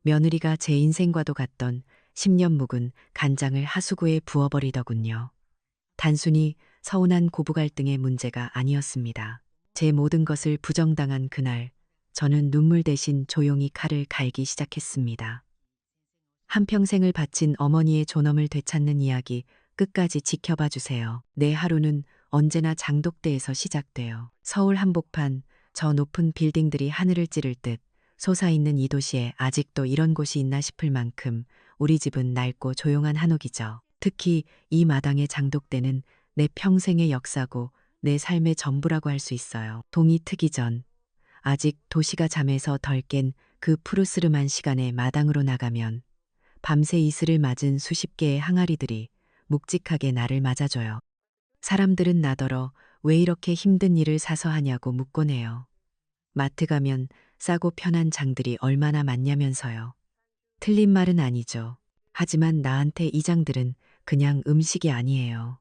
며느리가 제 인생과도 같던 10년 묵은 간장을 하수구에 부어버리더군요. 단순히 서운한 고부 갈등의 문제가 아니었습니다. 제 모든 것을 부정당한 그날, 저는 눈물 대신 조용히 칼을 갈기 시작했습니다. 한평생을 바친 어머니의 존엄을 되찾는 이야기 끝까지 지켜봐 주세요. 내 하루는 언제나 장독대에서 시작돼요. 서울 한복판, 저 높은 빌딩들이 하늘을 찌를 듯 솟아있는 이 도시에 아직도 이런 곳이 있나 싶을 만큼 우리 집은 낡고 조용한 한옥이죠. 특히 이 마당의 장독대는 내 평생의 역사고 내 삶의 전부라고 할 수 있어요. 동이 트기 전, 아직 도시가 잠에서 덜 깬 그 푸르스름한 시간에 마당으로 나가면 밤새 이슬을 맞은 수십 개의 항아리들이 묵직하게 나를 맞아줘요. 사람들은 나더러 왜 이렇게 힘든 일을 사서 하냐고 묻곤 해요. 마트 가면 싸고 편한 장들이 얼마나 많냐면서요. 틀린 말은 아니죠. 하지만 나한테 이 장들은 그냥 음식이 아니에요.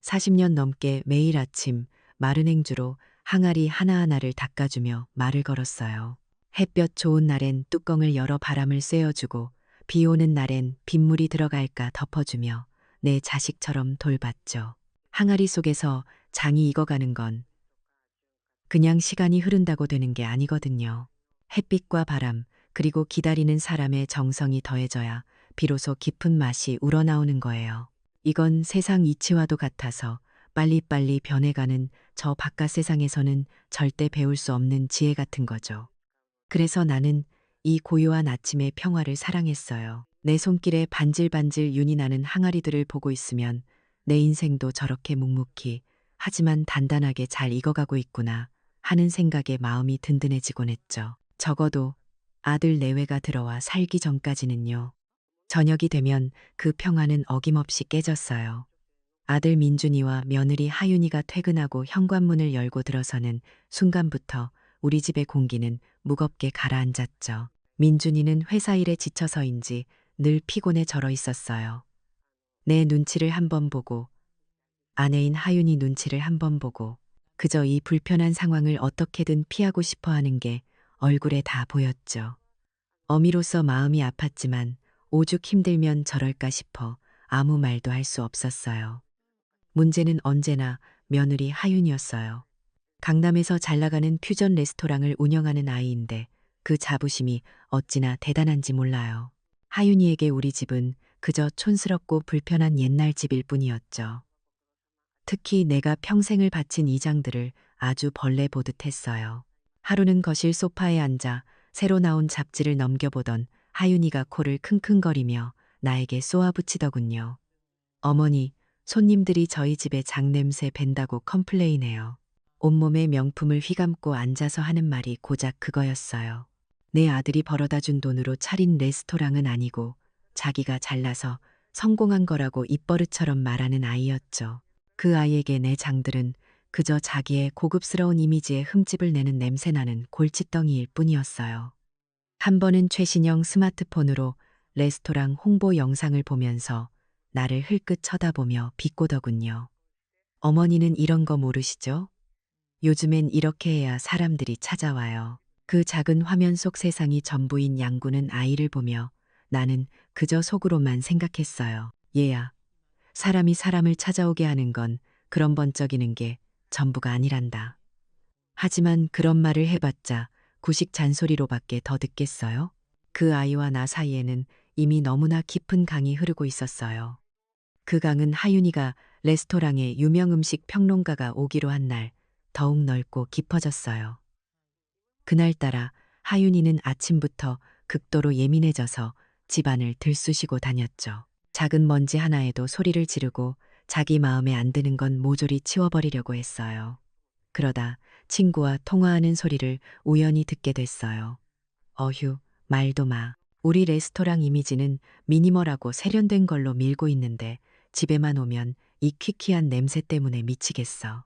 40년 넘게 매일 아침 마른 행주로 항아리 하나하나를 닦아주며 말을 걸었어요. 햇볕 좋은 날엔 뚜껑을 열어 바람을 쐬어주고 비 오는 날엔 빗물이 들어갈까 덮어주며 내 자식처럼 돌봤죠. 항아리 속에서 장이 익어가는 건 그냥 시간이 흐른다고 되는 게 아니거든요. 햇빛과 바람, 그리고 기다리는 사람의 정성이 더해져야 비로소 깊은 맛이 우러나오는 거예요. 이건 세상 이치와도 같아서 빨리빨리 변해가는 저 바깥 세상에서는 절대 배울 수 없는 지혜 같은 거죠. 그래서 나는 이 고요한 아침의 평화를 사랑했어요. 내 손길에 반질반질 윤이 나는 항아리들을 보고 있으면 내 인생도 저렇게 묵묵히 하지만 단단하게 잘 익어가고 있구나 하는 생각에 마음이 든든해지곤 했죠. 적어도 아들 내외가 들어와 살기 전까지는요. 저녁이 되면 그 평화는 어김없이 깨졌어요. 아들 민준이와 며느리 하윤이가 퇴근하고 현관문을 열고 들어서는 순간부터 우리 집의 공기는 무겁게 가라앉았죠. 민준이는 회사 일에 지쳐서인지 늘 피곤에 절어 있었어요. 내 눈치를 한번 보고 아내인 하윤이 눈치를 한번 보고 그저 이 불편한 상황을 어떻게든 피하고 싶어 하는 게 얼굴에 다 보였죠. 어미로서 마음이 아팠지만 오죽 힘들면 저럴까 싶어 아무 말도 할 수 없었어요. 문제는 언제나 며느리 하윤이었어요. 강남에서 잘 나가는 퓨전 레스토랑을 운영하는 아이인데 그 자부심이 어찌나 대단한지 몰라요. 하윤이에게 우리 집은 그저 촌스럽고 불편한 옛날 집일 뿐이었죠. 특히 내가 평생을 바친 이 장들을 아주 벌레 보듯 했어요. 하루는 거실 소파에 앉아 새로 나온 잡지를 넘겨보던 하윤이가 코를 킁킁거리며 나에게 쏘아붙이더군요. 어머니, 손님들이 저희 집에 장냄새 밴다고 컴플레인해요. 온몸에 명품을 휘감고 앉아서 하는 말이 고작 그거였어요. 내 아들이 벌어다 준 돈으로 차린 레스토랑은 아니고 자기가 잘나서 성공한 거라고 입버릇처럼 말하는 아이였죠. 그 아이에게 내 장들은 그저 자기의 고급스러운 이미지에 흠집을 내는 냄새나는 골칫덩이일 뿐이었어요. 한 번은 최신형 스마트폰으로 레스토랑 홍보 영상을 보면서 나를 흘끗 쳐다보며 비꼬더군요. 어머니는 이런 거 모르시죠? 요즘엔 이렇게 해야 사람들이 찾아와요. 그 작은 화면 속 세상이 전부인 양구는 아이를 보며 나는 그저 속으로만 생각했어요. 얘야, 사람이 사람을 찾아오게 하는 건 그런 번쩍이는 게 전부가 아니란다. 하지만 그런 말을 해봤자 구식 잔소리로밖에 더 듣겠어요? 그 아이와 나 사이에는 이미 너무나 깊은 강이 흐르고 있었어요. 그 강은 하윤이가 레스토랑에 유명 음식 평론가가 오기로 한 날 더욱 넓고 깊어졌어요. 그날따라 하윤이는 아침부터 극도로 예민해져서 집안을 들쑤시고 다녔죠. 작은 먼지 하나에도 소리를 지르고 자기 마음에 안 드는 건 모조리 치워버리려고 했어요. 그러다 친구와 통화하는 소리를 우연히 듣게 됐어요. 어휴, 말도 마. 우리 레스토랑 이미지는 미니멀하고 세련된 걸로 밀고 있는데 집에만 오면 이 퀴퀴한 냄새 때문에 미치겠어.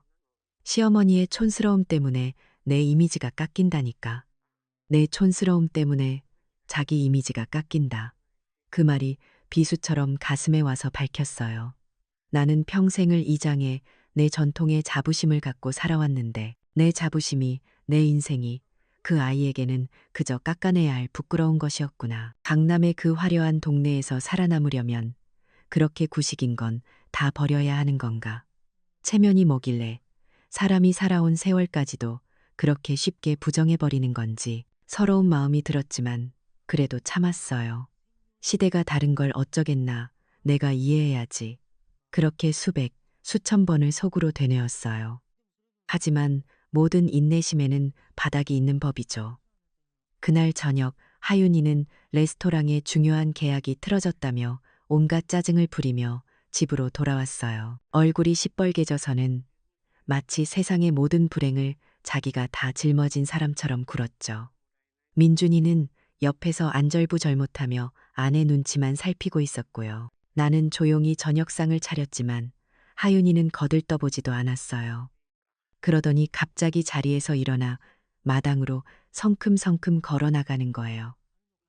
시어머니의 촌스러움 때문에 내 이미지가 깎인다니까. 내 촌스러움 때문에 자기 이미지가 깎인다. 그 말이 비수처럼 가슴에 와서 밝혔어요. 나는 평생을 이 장에 내 전통의 자부심을 갖고 살아왔는데 내 자부심이, 내 인생이 그 아이에게는 그저 깎아내야 할 부끄러운 것이었구나. 강남의 그 화려한 동네에서 살아남으려면 그렇게 구식인 건 다 버려야 하는 건가? 체면이 뭐길래 사람이 살아온 세월까지도 그렇게 쉽게 부정해버리는 건지 서러운 마음이 들었지만 그래도 참았어요. 시대가 다른 걸 어쩌겠나. 내가 이해해야지. 그렇게 수백, 수천 번을 속으로 되뇌었어요. 하지만 모든 인내심에는 바닥이 있는 법이죠. 그날 저녁 하윤이는 레스토랑의 중요한 계약이 틀어졌다며 온갖 짜증을 부리며 집으로 돌아왔어요. 얼굴이 시뻘개져서는 마치 세상의 모든 불행을 자기가 다 짊어진 사람처럼 굴었죠. 민준이는 옆에서 안절부절못하며 아내 눈치만 살피고 있었고요. 나는 조용히 저녁상을 차렸지만 하윤이는 거들떠보지도 않았어요. 그러더니 갑자기 자리에서 일어나 마당으로 성큼성큼 걸어 나가는 거예요.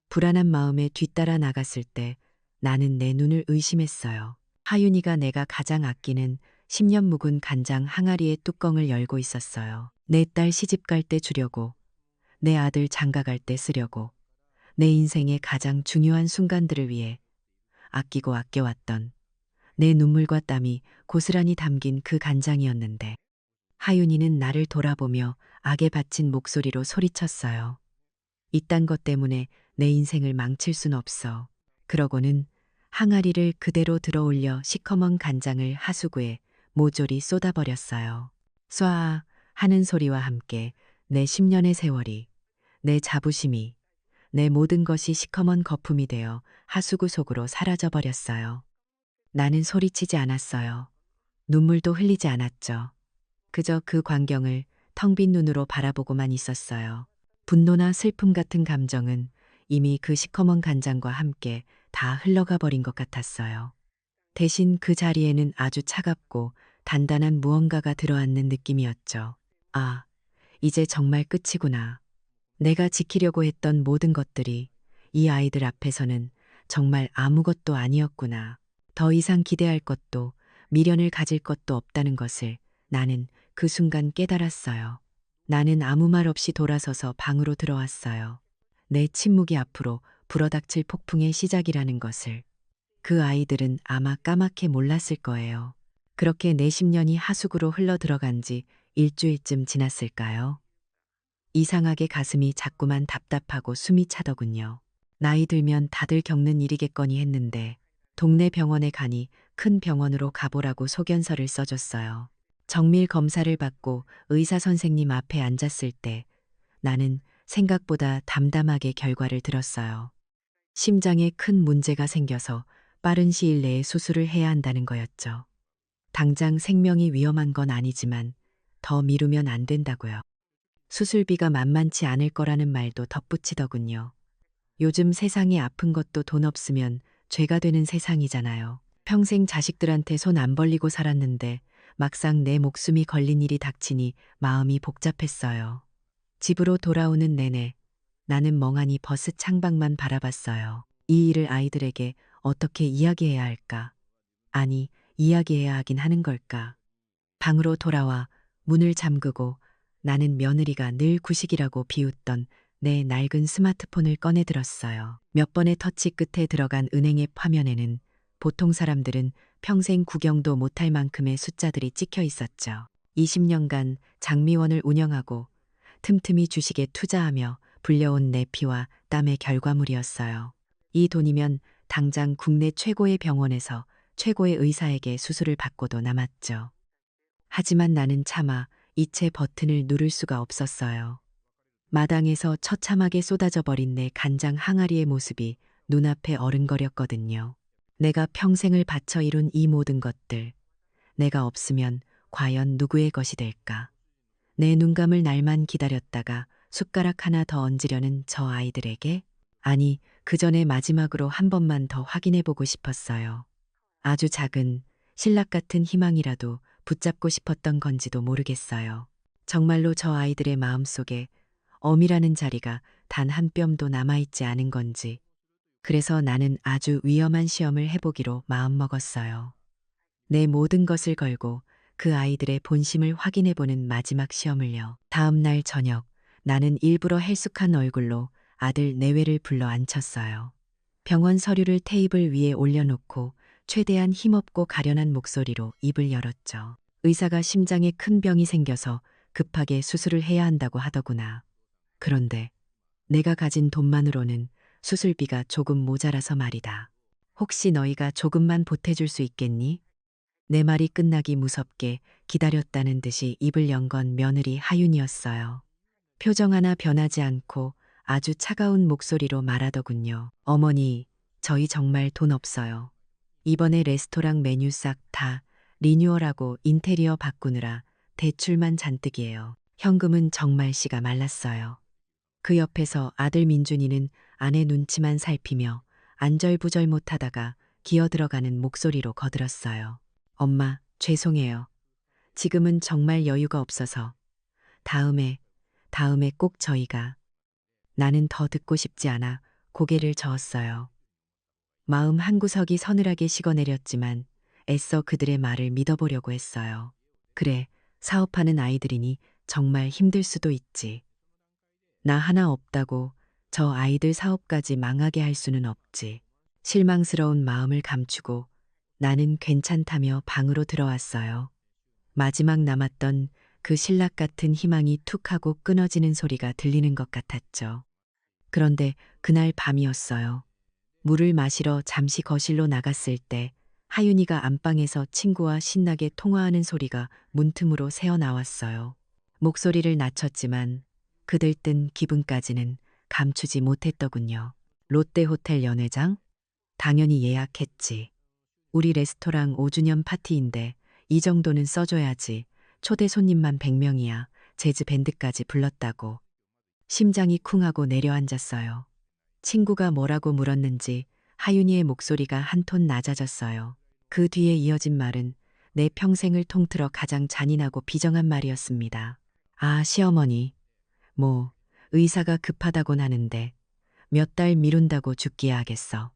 불안한 마음에 뒤따라 나갔을 때 나는 내 눈을 의심했어요. 하윤이가 내가 가장 아끼는 10년 묵은 간장 항아리의 뚜껑을 열고 있었어요. 내 딸 시집 갈 때 주려고, 내 아들 장가 갈 때 쓰려고, 내 인생의 가장 중요한 순간들을 위해 아끼고 아껴왔던 내 눈물과 땀이 고스란히 담긴 그 간장이었는데 하윤이는 나를 돌아보며 악에 받친 목소리로 소리쳤어요. 이딴 것 때문에 내 인생을 망칠 순 없어. 그러고는 항아리를 그대로 들어올려 시커먼 간장을 하수구에 모조리 쏟아버렸어요. 쏴 하는 소리와 함께 내 10년의 세월이, 내 자부심이, 내 모든 것이 시커먼 거품이 되어 하수구 속으로 사라져버렸어요. 나는 소리치지 않았어요. 눈물도 흘리지 않았죠. 그저 그 광경을 텅 빈 눈으로 바라보고만 있었어요. 분노나 슬픔 같은 감정은 이미 그 시커먼 간장과 함께 다 흘러가 버린 것 같았어요. 대신 그 자리에는 아주 차갑고 단단한 무언가가 들어앉는 느낌이었죠. 아, 이제 정말 끝이구나. 내가 지키려고 했던 모든 것들이 이 아이들 앞에서는 정말 아무것도 아니었구나. 더 이상 기대할 것도 미련을 가질 것도 없다는 것을 나는 그 순간 깨달았어요. 나는 아무 말 없이 돌아서서 방으로 들어왔어요. 내 침묵이 앞으로 불어닥칠 폭풍의 시작이라는 것을. 그 아이들은 아마 까맣게 몰랐을 거예요. 그렇게 내 10년이 하수구로 흘러 들어간 지 일주일쯤 지났을까요? 이상하게 가슴이 자꾸만 답답하고 숨이 차더군요. 나이 들면 다들 겪는 일이겠거니 했는데 동네 병원에 가니 큰 병원으로 가보라고 소견서를 써줬어요. 정밀 검사를 받고 의사 선생님 앞에 앉았을 때 나는 생각보다 담담하게 결과를 들었어요. 심장에 큰 문제가 생겨서 빠른 시일 내에 수술을 해야 한다는 거였죠. 당장 생명이 위험한 건 아니지만 더 미루면 안 된다고요. 수술비가 만만치 않을 거라는 말도 덧붙이더군요. 요즘 세상에 아픈 것도 돈 없으면 죄가 되는 세상이잖아요. 평생 자식들한테 손 안 벌리고 살았는데 막상 내 목숨이 걸린 일이 닥치니 마음이 복잡했어요. 집으로 돌아오는 내내 나는 멍하니 버스 창밖만 바라봤어요. 이 일을 아이들에게 어떻게 이야기해야 할까? 아니, 이야기해야 하긴 하는 걸까? 방으로 돌아와 문을 잠그고 나는 며느리가 늘 구식이라고 비웃던 내 낡은 스마트폰을 꺼내 들었어요. 몇 번의 터치 끝에 들어간 은행의 화면에는 보통 사람들은 평생 구경도 못할 만큼의 숫자들이 찍혀 있었죠. 20년간 장미원을 운영하고 틈틈이 주식에 투자하며 불려온 내 피와 땀의 결과물이었어요. 이 돈이면 당장 국내 최고의 병원에서 최고의 의사에게 수술을 받고도 남았죠. 하지만 나는 차마 이체 버튼을 누를 수가 없었어요. 마당에서 처참하게 쏟아져 버린 내 간장 항아리의 모습이 눈앞에 어른거렸거든요. 내가 평생을 바쳐 이룬 이 모든 것들, 내가 없으면 과연 누구의 것이 될까? 내 눈 감을 날만 기다렸다가 숟가락 하나 더 얹으려는 저 아이들에게? 아니, 그 전에 마지막으로 한 번만 더 확인해 보고 싶었어요. 아주 작은 신락 같은 희망이라도 붙잡고 싶었던 건지도 모르겠어요. 정말로 저 아이들의 마음속에 엄이라는 자리가 단 한 뼘도 남아있지 않은 건지. 그래서 나는 아주 위험한 시험을 해보기로 마음먹었어요. 내 모든 것을 걸고 그 아이들의 본심을 확인해보는 마지막 시험을요. 다음 날 저녁 나는 일부러 헬쑥한 얼굴로 아들 내외를 불러 앉혔어요. 병원 서류를 테이블 위에 올려놓고 최대한 힘없고 가련한 목소리로 입을 열었죠. 의사가 심장에 큰 병이 생겨서 급하게 수술을 해야 한다고 하더구나. 그런데 내가 가진 돈만으로는 수술비가 조금 모자라서 말이다. 혹시 너희가 조금만 보태줄 수 있겠니? 내 말이 끝나기 무섭게 기다렸다는 듯이 입을 연 건 며느리 하윤이었어요. 표정 하나 변하지 않고 아주 차가운 목소리로 말하더군요. 어머니, 저희 정말 돈 없어요. 이번에 레스토랑 메뉴 싹 다 리뉴얼하고 인테리어 바꾸느라 대출만 잔뜩이에요. 현금은 정말 씨가 말랐어요. 그 옆에서 아들 민준이는 아내 눈치만 살피며 안절부절 못하다가 기어 들어가는 목소리로 거들었어요. 엄마, 죄송해요. 지금은 정말 여유가 없어서. 다음에 꼭 저희가. 나는 더 듣고 싶지 않아 고개를 저었어요. 마음 한구석이 서늘하게 식어내렸지만 애써 그들의 말을 믿어보려고 했어요. 그래, 사업하는 아이들이니 정말 힘들 수도 있지. 나 하나 없다고 저 아이들 사업까지 망하게 할 수는 없지. 실망스러운 마음을 감추고 나는 괜찮다며 방으로 들어왔어요. 마지막 남았던 그 신락 같은 희망이 툭 하고 끊어지는 소리가 들리는 것 같았죠. 그런데 그날 밤이었어요. 물을 마시러 잠시 거실로 나갔을 때 하윤이가 안방에서 친구와 신나게 통화하는 소리가 문틈으로 새어나왔어요. 목소리를 낮췄지만 그들 뜬 기분까지는 감추지 못했더군요. 롯데호텔 연회장? 당연히 예약했지. 우리 레스토랑 5주년 파티인데 이 정도는 써줘야지. 초대 손님만 100명이야. 재즈 밴드까지 불렀다고. 심장이 쿵하고 내려앉았어요. 친구가 뭐라고 물었는지 하윤이의 목소리가 한 톤 낮아졌어요. 그 뒤에 이어진 말은 내 평생을 통틀어 가장 잔인하고 비정한 말이었습니다. 아, 시어머니. 뭐, 의사가 급하다곤 하는데 몇 달 미룬다고 죽기야 하겠어.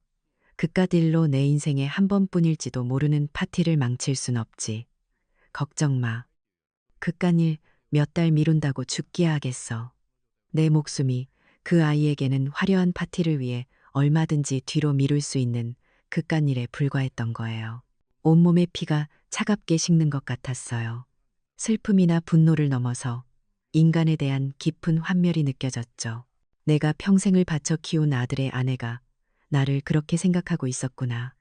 그깟 일로 내 인생에 한 번뿐일지도 모르는 파티를 망칠 순 없지. 걱정 마. 그깟 일 몇 달 미룬다고 죽기야 하겠어. 내 목숨이 그 아이에게는 화려한 파티를 위해 얼마든지 뒤로 미룰 수 있는 그깟 일에 불과했던 거예요. 온몸의 피가 차갑게 식는 것 같았어요. 슬픔이나 분노를 넘어서 인간에 대한 깊은 환멸이 느껴졌죠. 내가 평생을 바쳐 키운 아들의 아내가 나를 그렇게 생각하고 있었구나.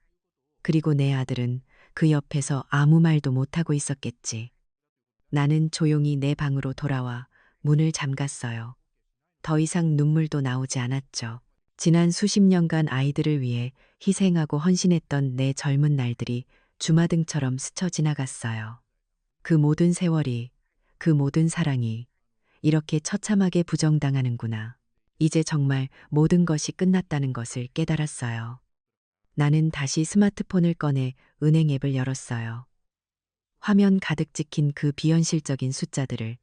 그리고 내 아들은 그 옆에서 아무 말도 못하고 있었겠지. 나는 조용히 내 방으로 돌아와 문을 잠갔어요. 더 이상 눈물도 나오지 않았죠. 지난 수십 년간 아이들을 위해 희생하고 헌신했던 내 젊은 날들이 주마등처럼 스쳐 지나갔어요. 그 모든 세월이, 그 모든 사랑이 이렇게 처참하게 부정당하는구나. 이제 정말 모든 것이 끝났다는 것을 깨달았어요. 나는 다시 스마트폰을 꺼내 은행 앱을 열었어요. 화면 가득 찍힌 그 비현실적인 숫자들을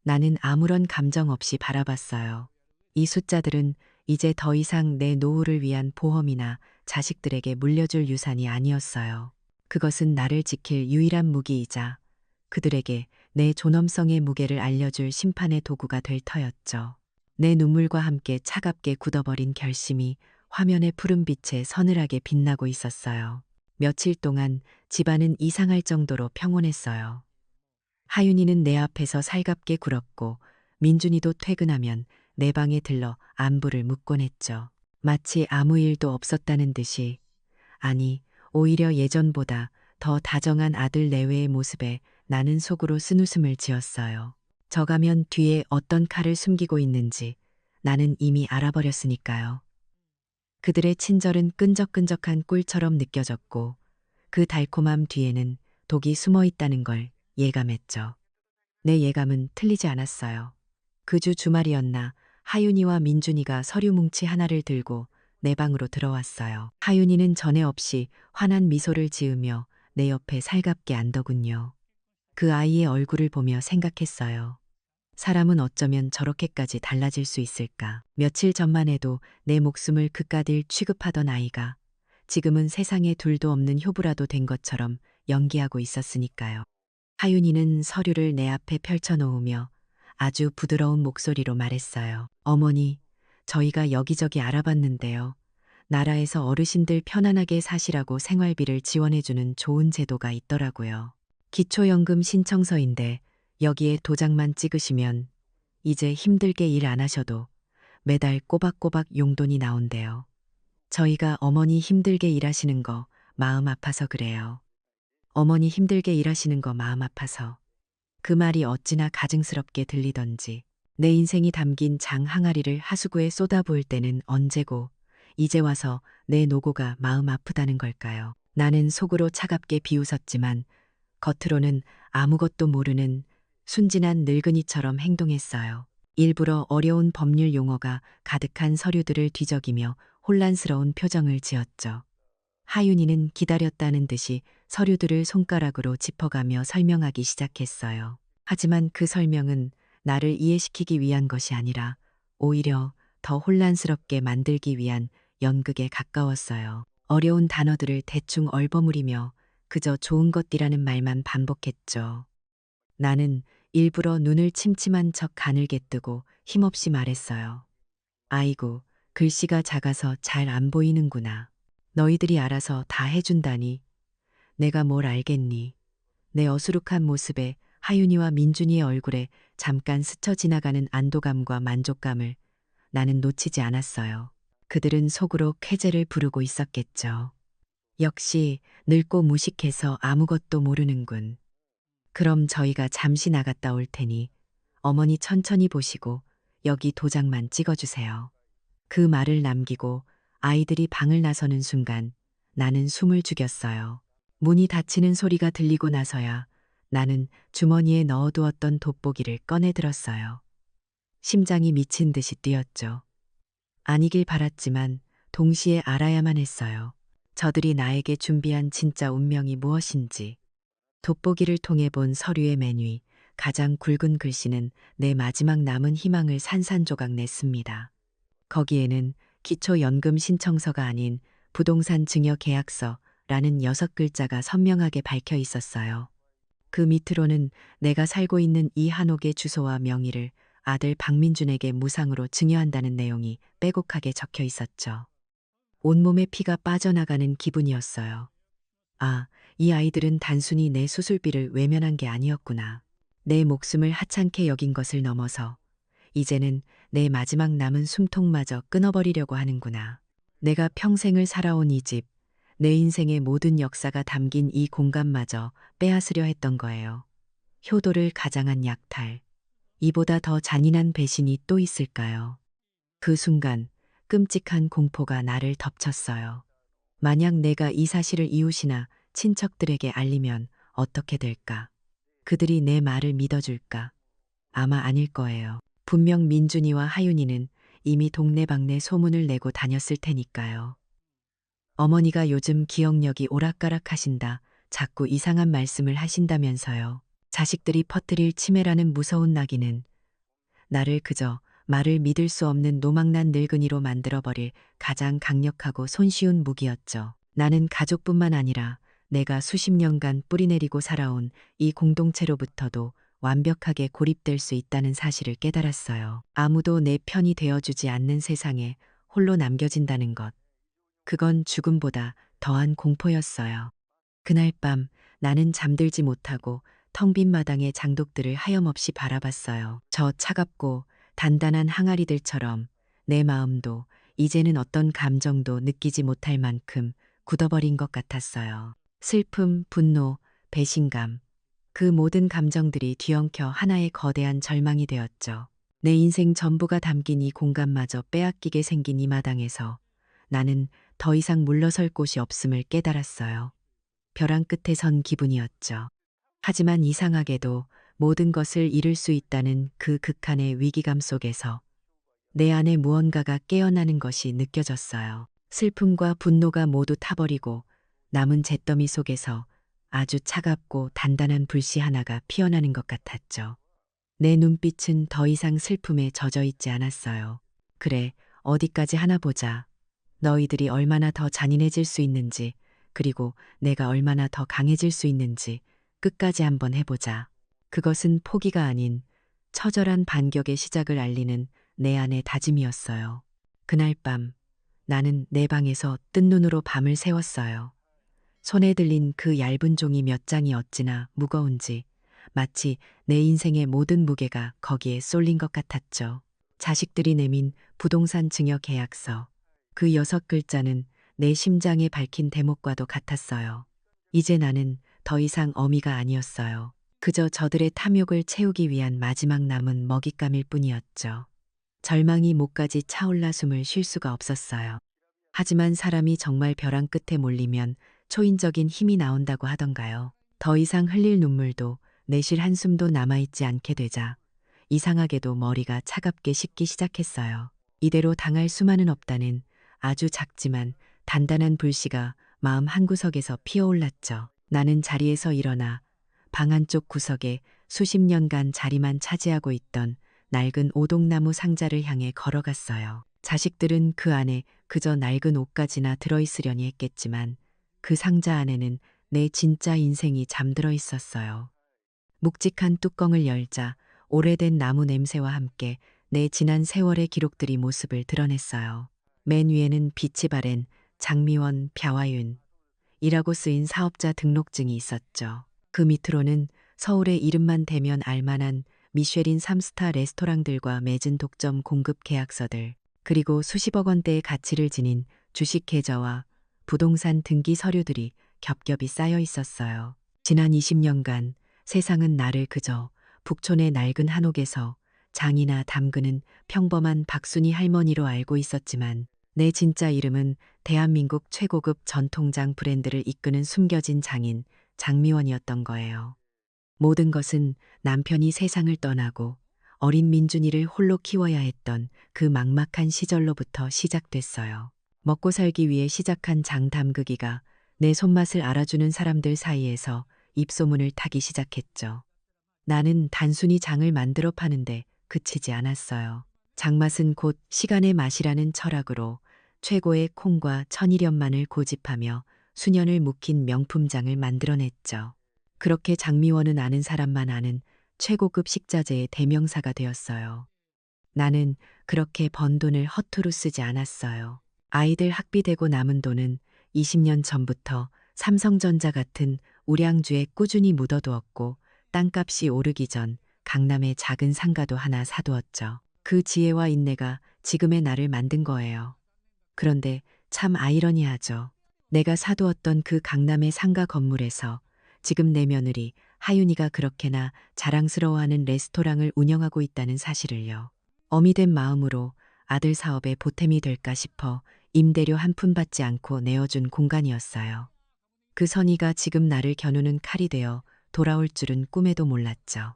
나는 아무런 감정 없이 바라봤어요. 이 숫자들은 이제 더 이상 내 노후를 위한 보험이나 자식들에게 물려줄 유산이 아니었어요. 그것은 나를 지킬 유일한 무기이자 그들에게 내 존엄성의 무게를 알려줄 심판의 도구가 될 터였죠. 내 눈물과 함께 차갑게 굳어버린 결심이 화면의 푸른빛에 서늘하게 빛나고 있었어요. 며칠 동안 집안은 이상할 정도로 평온했어요. 하윤이는 내 앞에서 살갑게 굴었고 민준이도 퇴근하면 내 방에 들러 안부를 묻곤 했죠. 마치 아무 일도 없었다는 듯이, 아니 오히려 예전보다 더 다정한 아들 내외의 모습에 나는 속으로 쓴웃음을 지었어요. 저 가면 뒤에 어떤 칼을 숨기고 있는지 나는 이미 알아버렸으니까요. 그들의 친절은 끈적끈적한 꿀처럼 느껴졌고 그 달콤함 뒤에는 독이 숨어 있다는 걸 예감했죠. 내 예감은 틀리지 않았어요. 그 주 주말이었나 하윤이와 민준이가 서류 뭉치 하나를 들고 내 방으로 들어왔어요. 하윤이는 전에 없이 환한 미소를 지으며 내 옆에 살갑게 앉더군요. 그 아이의 얼굴을 보며 생각했어요. 사람은 어쩌면 저렇게까지 달라질 수 있을까. 며칠 전만 해도 내 목숨을 그까딜 취급하던 아이가 지금은 세상에 둘도 없는 효부라도 된 것처럼 연기하고 있었으니까요. 하윤이는 서류를 내 앞에 펼쳐놓으며 아주 부드러운 목소리로 말했어요. 어머니, 저희가 여기저기 알아봤는데요. 나라에서 어르신들 편안하게 사시라고 생활비를 지원해주는 좋은 제도가 있더라고요. 기초연금 신청서인데 여기에 도장만 찍으시면 이제 힘들게 일 안 하셔도 매달 꼬박꼬박 용돈이 나온대요. 저희가 어머니 힘들게 일하시는 거 마음 아파서 그래요. 어머니 힘들게 일하시는 거 마음 아파서. 그 말이 어찌나 가증스럽게 들리던지. 내 인생이 담긴 장 항아리를 하수구에 쏟아부을 때는 언제고 이제 와서 내 노고가 마음 아프다는 걸까요? 나는 속으로 차갑게 비웃었지만 겉으로는 아무것도 모르는 순진한 늙은이처럼 행동했어요. 일부러 어려운 법률 용어가 가득한 서류들을 뒤적이며 혼란스러운 표정을 지었죠. 하윤이는 기다렸다는 듯이 서류들을 손가락으로 짚어가며 설명하기 시작했어요. 하지만 그 설명은 나를 이해시키기 위한 것이 아니라 오히려 더 혼란스럽게 만들기 위한 연극에 가까웠어요. 어려운 단어들을 대충 얼버무리며 그저 좋은 것이라는 말만 반복했죠. 나는 일부러 눈을 침침한 척 가늘게 뜨고 힘없이 말했어요. 아이고, 글씨가 작아서 잘 안 보이는구나. 너희들이 알아서 다 해준다니. 내가 뭘 알겠니. 내 어수룩한 모습에 하윤이와 민준이의 얼굴에 잠깐 스쳐 지나가는 안도감과 만족감을 나는 놓치지 않았어요. 그들은 속으로 쾌재를 부르고 있었겠죠. 역시 늙고 무식해서 아무것도 모르는군. 그럼 저희가 잠시 나갔다 올 테니 어머니 천천히 보시고 여기 도장만 찍어주세요. 그 말을 남기고 아이들이 방을 나서는 순간 나는 숨을 죽였어요. 문이 닫히는 소리가 들리고 나서야 나는 주머니에 넣어두었던 돋보기를 꺼내 들었어요. 심장이 미친 듯이 뛰었죠. 아니길 바랐지만 동시에 알아야만 했어요. 저들이 나에게 준비한 진짜 운명이 무엇인지. 돋보기를 통해 본 서류의 맨 위 가장 굵은 글씨는 내 마지막 남은 희망을 산산조각 냈습니다. 거기에는 기초연금 신청서가 아닌 부동산 증여 계약서라는 6글자가 선명하게 박혀 있었어요. 그 밑으로는 내가 살고 있는 이 한옥의 주소와 명의를 아들 박민준에게 무상으로 증여한다는 내용이 빼곡하게 적혀 있었죠. 온몸에 피가 빠져나가는 기분이었어요. 아, 이 아이들은 단순히 내 수술비를 외면한 게 아니었구나. 내 목숨을 하찮게 여긴 것을 넘어서 이제는 내 마지막 남은 숨통마저 끊어버리려고 하는구나. 내가 평생을 살아온 이 집, 내 인생의 모든 역사가 담긴 이 공간마저 빼앗으려 했던 거예요. 효도를 가장한 약탈. 이보다 더 잔인한 배신이 또 있을까요? 그 순간 끔찍한 공포가 나를 덮쳤어요. 만약 내가 이 사실을 이웃이나 친척들에게 알리면 어떻게 될까? 그들이 내 말을 믿어줄까? 아마 아닐 거예요. 분명 민준이와 하윤이는 이미 동네방네 소문을 내고 다녔을 테니까요. 어머니가 요즘 기억력이 오락가락하신다. 자꾸 이상한 말씀을 하신다면서요. 자식들이 퍼뜨릴 치매라는 무서운 낙인은 나를 그저 말을 믿을 수 없는 노망난 늙은이로 만들어버릴 가장 강력하고 손쉬운 무기였죠. 나는 가족뿐만 아니라 내가 수십 년간 뿌리내리고 살아온 이 공동체로부터도 완벽하게 고립될 수 있다는 사실을 깨달았어요. 아무도 내 편이 되어주지 않는 세상에 홀로 남겨진다는 것. 그건 죽음보다 더한 공포였어요. 그날 밤 나는 잠들지 못하고 텅 빈 마당의 장독들을 하염없이 바라봤어요. 저 차갑고 단단한 항아리들처럼 내 마음도 이제는 어떤 감정도 느끼지 못할 만큼 굳어버린 것 같았어요. 슬픔, 분노, 배신감. 그 모든 감정들이 뒤엉켜 하나의 거대한 절망이 되었죠. 내 인생 전부가 담긴 이 공간마저 빼앗기게 생긴 이 마당에서 나는 더 이상 물러설 곳이 없음을 깨달았어요. 벼랑 끝에 선 기분이었죠. 하지만 이상하게도 모든 것을 잃을 수 있다는 그 극한의 위기감 속에서 내 안에 무언가가 깨어나는 것이 느껴졌어요. 슬픔과 분노가 모두 타버리고 남은 잿더미 속에서 아주 차갑고 단단한 불씨 하나가 피어나는 것 같았죠. 내 눈빛은 더 이상 슬픔에 젖어 있지 않았어요. 그래, 어디까지 하나 보자. 너희들이 얼마나 더 잔인해질 수 있는지, 그리고 내가 얼마나 더 강해질 수 있는지 끝까지 한번 해보자. 그것은 포기가 아닌 처절한 반격의 시작을 알리는 내 안의 다짐이었어요. 그날 밤 나는 내 방에서 뜬 눈으로 밤을 새웠어요. 손에 들린 그 얇은 종이 몇 장이 어찌나 무거운지 마치 내 인생의 모든 무게가 거기에 쏠린 것 같았죠. 자식들이 내민 부동산 증여 계약서. 그 6글자는 내 심장에 밝힌 대목과도 같았어요. 이제 나는 더 이상 어미가 아니었어요. 그저 저들의 탐욕을 채우기 위한 마지막 남은 먹잇감일 뿐이었죠. 절망이 목까지 차올라 숨을 쉴 수가 없었어요. 하지만 사람이 정말 벼랑 끝에 몰리면 초인적인 힘이 나온다고 하던가요. 더 이상 흘릴 눈물도 내쉴 한숨도 남아있지 않게 되자 이상하게도 머리가 차갑게 식기 시작했어요. 이대로 당할 수만은 없다는 아주 작지만 단단한 불씨가 마음 한구석에서 피어올랐죠. 나는 자리에서 일어나 방 한쪽 구석에 수십 년간 자리만 차지하고 있던 낡은 오동나무 상자를 향해 걸어갔어요. 자식들은 그 안에 그저 낡은 옷가지나 들어있으려니 했겠지만 그 상자 안에는 내 진짜 인생이 잠들어 있었어요. 묵직한 뚜껑을 열자 오래된 나무 냄새와 함께 내 지난 세월의 기록들이 모습을 드러냈어요. 맨 위에는 빛이 바랜 장미원 벼와윤이라고 쓰인 사업자 등록증이 있었죠. 그 밑으로는 서울의 이름만 대면 알만한 미쉐린 3스타 레스토랑들과 맺은 독점 공급 계약서들, 그리고 수십억 원대의 가치를 지닌 주식 계좌와 부동산 등기 서류들이 겹겹이 쌓여 있었어요. 지난 20년간 세상은 나를 그저 북촌의 낡은 한옥에서 장이나 담그는 평범한 박순이 할머니로 알고 있었지만 내 진짜 이름은 대한민국 최고급 전통장 브랜드를 이끄는 숨겨진 장인 장미원이었던 거예요. 모든 것은 남편이 세상을 떠나고 어린 민준이를 홀로 키워야 했던 그 막막한 시절로부터 시작됐어요. 먹고 살기 위해 시작한 장 담그기가 내 손맛을 알아주는 사람들 사이에서 입소문을 타기 시작했죠. 나는 단순히 장을 만들어 파는데 그치지 않았어요. 장맛은 곧 시간의 맛이라는 철학으로 최고의 콩과 천일염만을 고집하며 수년을 묵힌 명품장을 만들어냈죠. 그렇게 장미원은 아는 사람만 아는 최고급 식자재의 대명사가 되었어요. 나는 그렇게 번 돈을 허투루 쓰지 않았어요. 아이들 학비 대고 남은 돈은 20년 전부터 삼성전자 같은 우량주에 꾸준히 묻어두었고 땅값이 오르기 전 강남의 작은 상가도 하나 사두었죠. 그 지혜와 인내가 지금의 나를 만든 거예요. 그런데 참 아이러니하죠. 내가 사두었던 그 강남의 상가 건물에서 지금 내 며느리 하윤이가 그렇게나 자랑스러워하는 레스토랑을 운영하고 있다는 사실을요. 어미된 마음으로 아들 사업에 보탬이 될까 싶어 임대료 한 푼 받지 않고 내어준 공간이었어요. 그 선의가 지금 나를 겨누는 칼이 되어 돌아올 줄은 꿈에도 몰랐죠.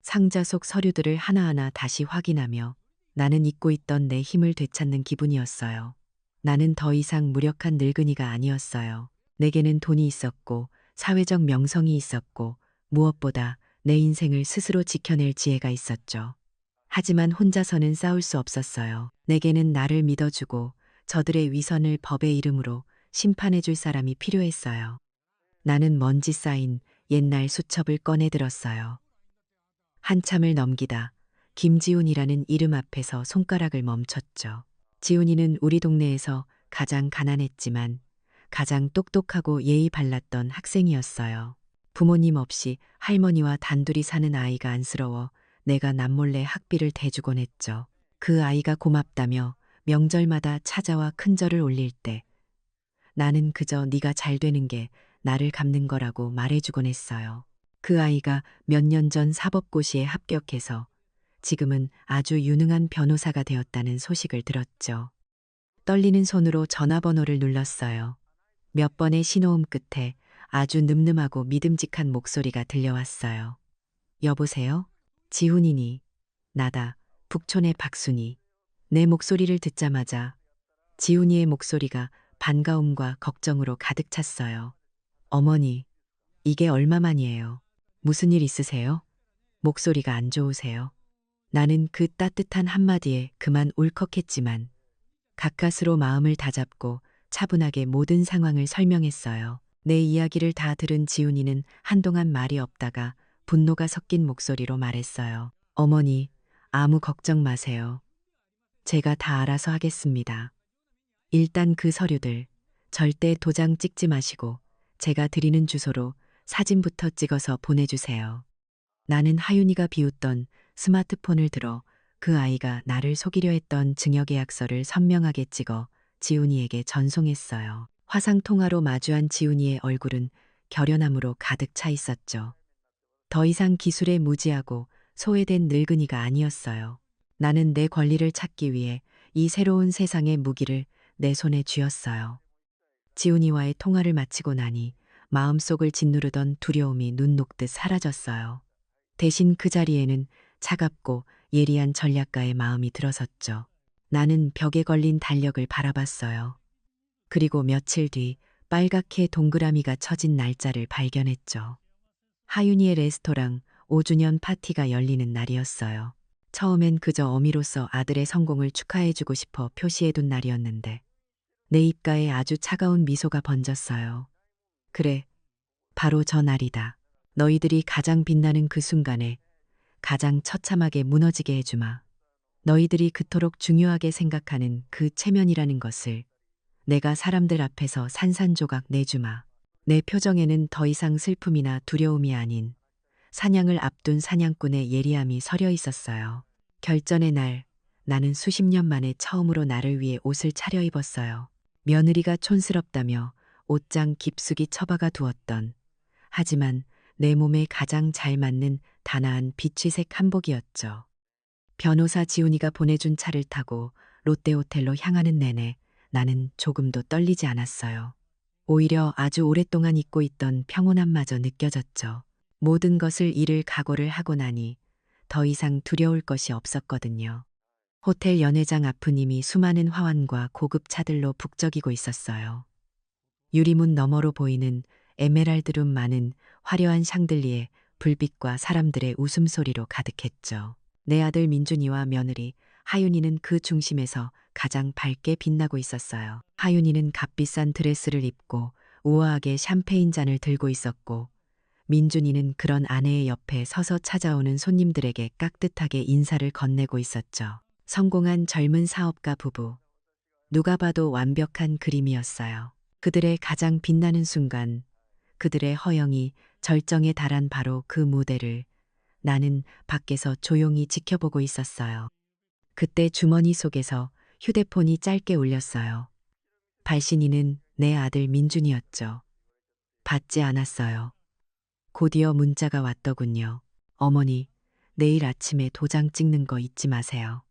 상자 속 서류들을 하나하나 다시 확인하며 나는 잊고 있던 내 힘을 되찾는 기분이었어요. 나는 더 이상 무력한 늙은이가 아니었어요. 내게는 돈이 있었고 사회적 명성이 있었고 무엇보다 내 인생을 스스로 지켜낼 지혜가 있었죠. 하지만 혼자서는 싸울 수 없었어요. 내게는 나를 믿어주고 저들의 위선을 법의 이름으로 심판해줄 사람이 필요했어요. 나는 먼지 쌓인 옛날 수첩을 꺼내 들었어요. 한참을 넘기다 김지훈이라는 이름 앞에서 손가락을 멈췄죠. 지훈이는 우리 동네에서 가장 가난했지만 가장 똑똑하고 예의 발랐던 학생이었어요. 부모님 없이 할머니와 단둘이 사는 아이가 안쓰러워 내가 남몰래 학비를 대주곤 했죠. 그 아이가 고맙다며 명절마다 찾아와 큰절을 올릴 때 나는 그저 네가 잘 되는 게 나를 갚는 거라고 말해주곤 했어요. 그 아이가 몇 년 전 사법고시에 합격해서 지금은 아주 유능한 변호사가 되었다는 소식을 들었죠. 떨리는 손으로 전화번호를 눌렀어요. 몇 번의 신호음 끝에 아주 늠름하고 믿음직한 목소리가 들려왔어요. 여보세요? 지훈이니? 나다. 북촌의 박순이. 내 목소리를 듣자마자 지훈이의 목소리가 반가움과 걱정으로 가득 찼어요. 어머니, 이게 얼마만이에요? 무슨 일 있으세요? 목소리가 안 좋으세요? 나는 그 따뜻한 한마디에 그만 울컥했지만 가까스로 마음을 다잡고 차분하게 모든 상황을 설명했어요. 내 이야기를 다 들은 지훈이는 한동안 말이 없다가 분노가 섞인 목소리로 말했어요. 어머니, 아무 걱정 마세요. 제가 다 알아서 하겠습니다. 일단 그 서류들 절대 도장 찍지 마시고 제가 드리는 주소로 사진부터 찍어서 보내주세요. 나는 하윤이가 비웃던 스마트폰을 들어 그 아이가 나를 속이려 했던 증여계약서를 선명하게 찍어 지훈이에게 전송했어요. 화상통화로 마주한 지훈이의 얼굴은 결연함으로 가득 차 있었죠. 더 이상 기술에 무지하고 소외된 늙은이가 아니었어요. 나는 내 권리를 찾기 위해 이 새로운 세상의 무기를 내 손에 쥐었어요. 지훈이와의 통화를 마치고 나니 마음속을 짓누르던 두려움이 눈 녹듯 사라졌어요. 대신 그 자리에는 차갑고 예리한 전략가의 마음이 들어섰죠. 나는 벽에 걸린 달력을 바라봤어요. 그리고 며칠 뒤 빨갛게 동그라미가 쳐진 날짜를 발견했죠. 하윤이의 레스토랑 5주년 파티가 열리는 날이었어요. 처음엔 그저 어미로서 아들의 성공을 축하해주고 싶어 표시해둔 날이었는데 내 입가에 아주 차가운 미소가 번졌어요. 그래, 바로 저 날이다. 너희들이 가장 빛나는 그 순간에 가장 처참하게 무너지게 해주마. 너희들이 그토록 중요하게 생각하는 그 체면이라는 것을 내가 사람들 앞에서 산산조각 내주마. 내 표정에는 더 이상 슬픔이나 두려움이 아닌 사냥을 앞둔 사냥꾼의 예리함이 서려 있었어요. 결전의 날, 나는 수십 년 만에 처음으로 나를 위해 옷을 차려입었어요. 며느리가 촌스럽다며 옷장 깊숙이 처박아 두었던, 하지만 내 몸에 가장 잘 맞는 단아한 비취색 한복이었죠. 변호사 지훈이가 보내준 차를 타고 롯데호텔로 향하는 내내 나는 조금도 떨리지 않았어요. 오히려 아주 오랫동안 잊고 있던 평온함마저 느껴졌죠. 모든 것을 잃을 각오를 하고 나니 더 이상 두려울 것이 없었거든요. 호텔 연회장 앞은 이미 수많은 화환과 고급 차들로 북적이고 있었어요. 유리문 너머로 보이는 에메랄드룸 많은 화려한 샹들리에 불빛과 사람들의 웃음소리로 가득했죠. 내 아들 민준이와 며느리 하윤이는 그 중심에서 가장 밝게 빛나고 있었어요. 하윤이는 값비싼 드레스를 입고 우아하게 샴페인 잔을 들고 있었고 민준이는 그런 아내의 옆에 서서 찾아오는 손님들에게 깍듯하게 인사를 건네고 있었죠. 성공한 젊은 사업가 부부. 누가 봐도 완벽한 그림이었어요. 그들의 가장 빛나는 순간, 그들의 허영이 절정에 달한 바로 그 무대를 나는 밖에서 조용히 지켜보고 있었어요. 그때 주머니 속에서 휴대폰이 짧게 울렸어요. 발신인은 내 아들 민준이었죠. 받지 않았어요. 곧이어 문자가 왔더군요. 어머니, 내일 아침에 도장 찍는 거 잊지 마세요.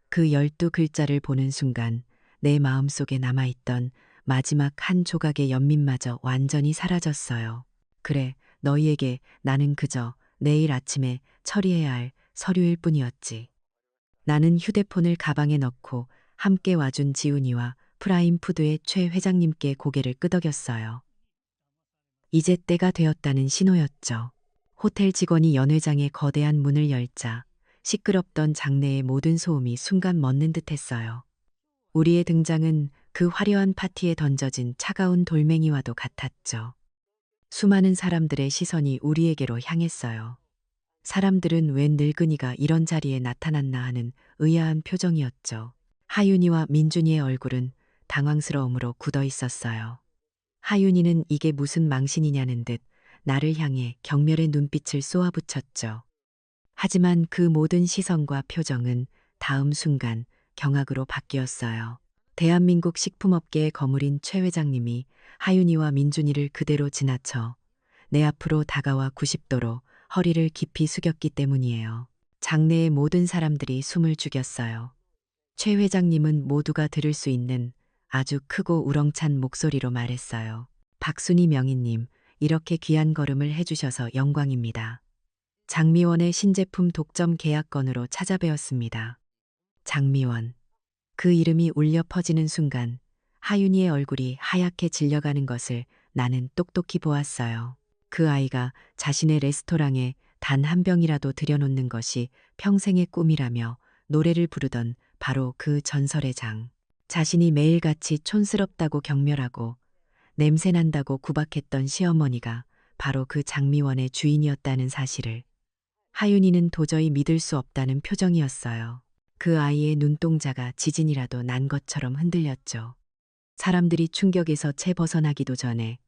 그 12글자를 보는 순간 내 마음속에 남아있던 마지막 한 조각의 연민마저 완전히 사라졌어요. 그래, 너희에게 나는 그저 내일 아침에 처리해야 할 서류일 뿐이었지. 나는 휴대폰을 가방에 넣고 함께 와준 지훈이와 프라임푸드의 최 회장님께 고개를 끄덕였어요. 이제 때가 되었다는 신호였죠. 호텔 직원이 연회장의 거대한 문을 열자 시끄럽던 장내의 모든 소음이 순간 멎는 듯했어요. 우리의 등장은 그 화려한 파티에 던져진 차가운 돌멩이와도 같았죠. 수많은 사람들의 시선이 우리에게로 향했어요. 사람들은 웬 늙은이가 이런 자리에 나타났나 하는 의아한 표정이었죠. 하윤이와 민준이의 얼굴은 당황스러움으로 굳어 있었어요. 하윤이는 이게 무슨 망신이냐는 듯 나를 향해 경멸의 눈빛을 쏘아붙였죠. 하지만 그 모든 시선과 표정은 다음 순간 경악으로 바뀌었어요. 대한민국 식품업계의 거물인 최 회장님이 하윤이와 민준이를 그대로 지나쳐 내 앞으로 다가와 90도로 허리를 깊이 숙였기 때문이에요. 장내의 모든 사람들이 숨을 죽였어요. 최 회장님은 모두가 들을 수 있는 아주 크고 우렁찬 목소리로 말했어요. 박순희 명인님, 이렇게 귀한 걸음을 해주셔서 영광입니다. 장미원의 신제품 독점 계약건으로 찾아뵈었습니다. 장미원. 그 이름이 울려 퍼지는 순간 하윤이의 얼굴이 하얗게 질려가는 것을 나는 똑똑히 보았어요. 그 아이가 자신의 레스토랑에 단 한 병이라도 들여놓는 것이 평생의 꿈이라며 노래를 부르던 바로 그 전설의 장. 자신이 매일같이 촌스럽다고 경멸하고 냄새난다고 구박했던 시어머니가 바로 그 장미원의 주인이었다는 사실을 하윤이는 도저히 믿을 수 없다는 표정이었어요. 그 아이의 눈동자가 지진이라도 난 것처럼 흔들렸죠. 사람들이 충격에서 채 벗어나기도 전에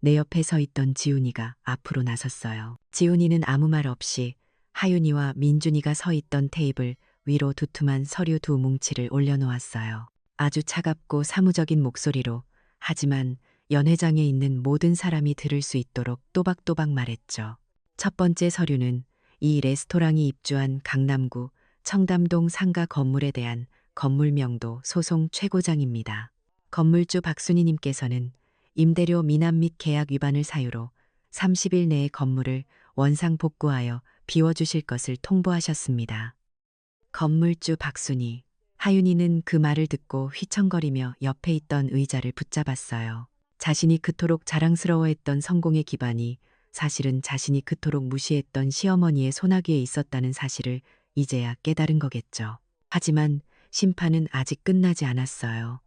내 옆에 서 있던 지훈이가 앞으로 나섰어요. 지훈이는 아무 말 없이 하윤이와 민준이가 서 있던 테이블 위로 두툼한 서류 두 뭉치를 올려놓았어요. 아주 차갑고 사무적인 목소리로, 하지만 연회장에 있는 모든 사람이 들을 수 있도록 또박또박 말했죠. 첫 번째 서류는 이 레스토랑이 입주한 강남구 청담동 상가 건물에 대한 건물명도 소송 최고장입니다. 건물주 박순희님께서는 임대료 미납 및 계약 위반을 사유로 30일 내에 건물을 원상 복구하여 비워주실 것을 통보하셨습니다. 건물주 박순희. 하윤이는 그 말을 듣고 휘청거리며 옆에 있던 의자를 붙잡았어요. 자신이 그토록 자랑스러워했던 성공의 기반이 사실은 자신이 그토록 무시했던 시어머니의 손아귀에 있었다는 사실을 이제야 깨달은 거겠죠. 하지만 심판은 아직 끝나지 않았어요.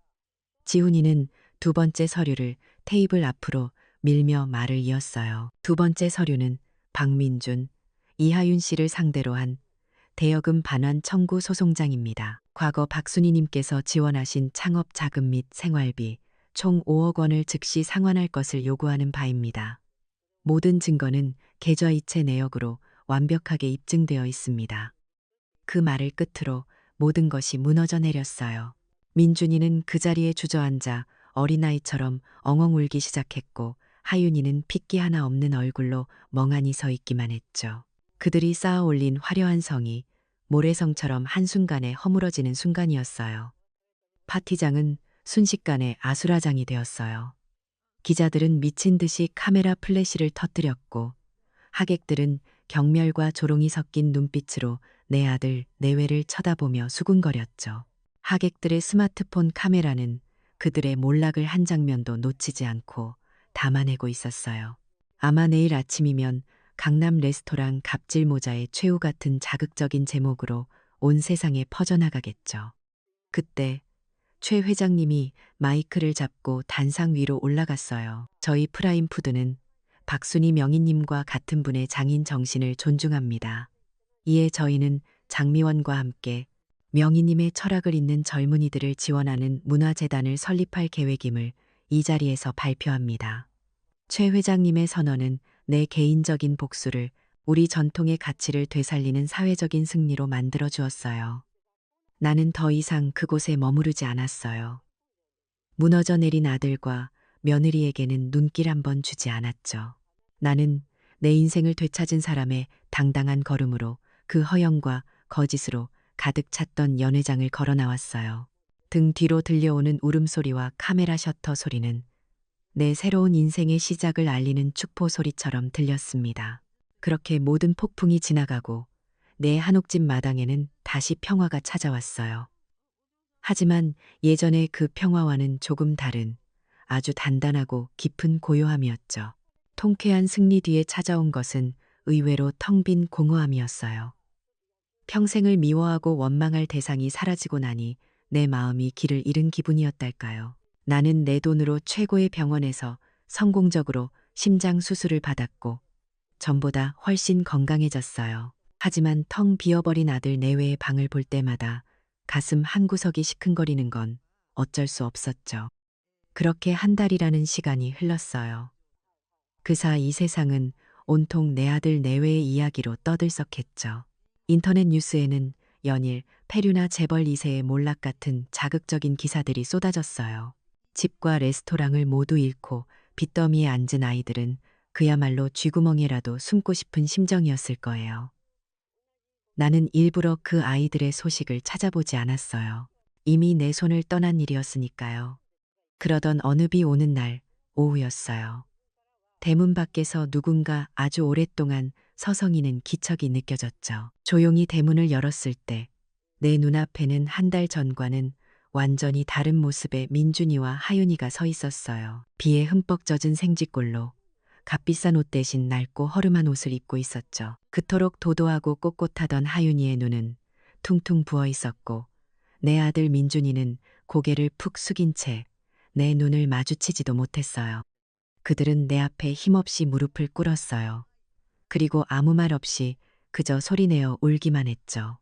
지훈이는 두 번째 서류를 테이블 앞으로 밀며 말을 이었어요. 두 번째 서류는 박민준, 이하윤 씨를 상대로 한 대여금 반환 청구 소송장입니다. 과거 박순희님께서 지원하신 창업 자금 및 생활비 총 5억 원을 즉시 상환할 것을 요구하는 바입니다. 모든 증거는 계좌이체 내역으로 완벽하게 입증되어 있습니다. 그 말을 끝으로 모든 것이 무너져 내렸어요. 민준이는 그 자리에 주저앉아 어린아이처럼 엉엉 울기 시작했고, 하윤이는 핏기 하나 없는 얼굴로 멍하니 서 있기만 했죠. 그들이 쌓아 올린 화려한 성이 모래성처럼 한순간에 허물어지는 순간이었어요. 파티장은 순식간에 아수라장이 되었어요. 기자들은 미친 듯이 카메라 플래시를 터뜨렸고, 하객들은 경멸과 조롱이 섞인 눈빛으로 내 아들 내외를 쳐다보며 수군거렸죠. 하객들의 스마트폰 카메라는 그들의 몰락을 한 장면도 놓치지 않고 담아내고 있었어요. 아마 내일 아침이면 강남 레스토랑 갑질 모자의 최후 같은 자극적인 제목으로 온 세상에 퍼져나가겠죠. 그때 최 회장님이 마이크를 잡고 단상 위로 올라갔어요. 저희 프라임 푸드는 박순희 명인님과 같은 분의 장인 정신을 존중합니다. 이에 저희는 장미원과 함께 명인님의 철학을 잇는 젊은이들을 지원하는 문화재단을 설립할 계획임을 이 자리에서 발표합니다. 최 회장님의 선언은 내 개인적인 복수를 우리 전통의 가치를 되살리는 사회적인 승리로 만들어 주었어요. 나는 더 이상 그곳에 머무르지 않았어요. 무너져 내린 아들과 며느리에게는 눈길 한번 주지 않았죠. 나는 내 인생을 되찾은 사람의 당당한 걸음으로 그 허영과 거짓으로 가득 찼던 연회장을 걸어 나왔어요. 등 뒤로 들려오는 울음소리와 카메라 셔터 소리는 내 새로운 인생의 시작을 알리는 축포 소리처럼 들렸습니다. 그렇게 모든 폭풍이 지나가고 내 한옥집 마당에는 다시 평화가 찾아왔어요. 하지만 예전의 그 평화와는 조금 다른 아주 단단하고 깊은 고요함이었죠. 통쾌한 승리 뒤에 찾아온 것은 의외로 텅 빈 공허함이었어요. 평생을 미워하고 원망할 대상이 사라지고 나니 내 마음이 길을 잃은 기분이었달까요. 나는 내 돈으로 최고의 병원에서 성공적으로 심장 수술을 받았고 전보다 훨씬 건강해졌어요. 하지만 텅 비어버린 아들 내외의 방을 볼 때마다 가슴 한구석이 시큰거리는 건 어쩔 수 없었죠. 그렇게 한 달이라는 시간이 흘렀어요. 그 사이 세상은 온통 내 아들 내외의 이야기로 떠들썩했죠. 인터넷 뉴스에는 연일 페류나 재벌 2세의 몰락 같은 자극적인 기사들이 쏟아졌어요. 집과 레스토랑을 모두 잃고 빚더미에 앉은 아이들은 그야말로 쥐구멍에라도 숨고 싶은 심정이었을 거예요. 나는 일부러 그 아이들의 소식을 찾아보지 않았어요. 이미 내 손을 떠난 일이었으니까요. 그러던 어느 비 오는 날 오후였어요. 대문 밖에서 누군가 아주 오랫동안 서성이는 기척이 느껴졌죠. 조용히 대문을 열었을 때 내 눈앞에는 한 달 전과는 완전히 다른 모습의 민준이와 하윤이가 서 있었어요. 비에 흠뻑 젖은 생쥐꼴로 값비싼 옷 대신 낡고 허름한 옷을 입고 있었죠. 그토록 도도하고 꼿꼿하던 하윤이의 눈은 퉁퉁 부어 있었고, 내 아들 민준이는 고개를 푹 숙인 채 내 눈을 마주치지도 못했어요. 그들은 내 앞에 힘없이 무릎을 꿇었어요. 그리고 아무 말 없이 그저 소리내어 울기만 했죠.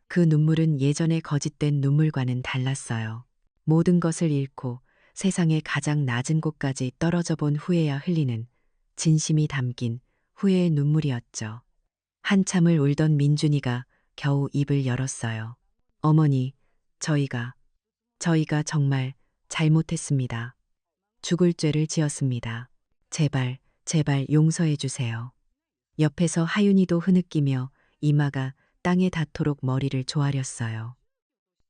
그 눈물은 예전의 거짓된 눈물과는 달랐어요. 모든 것을 잃고 세상의 가장 낮은 곳까지 떨어져 본 후에야 흘리는 진심이 담긴 후회의 눈물이었죠. 한참을 울던 민준이가 겨우 입을 열었어요. 어머니, 저희가 정말 잘못했습니다. 죽을 죄를 지었습니다. 제발 용서해 주세요. 옆에서 하윤이도 흐느끼며 이마가 땅에 닿도록 머리를 조아렸어요.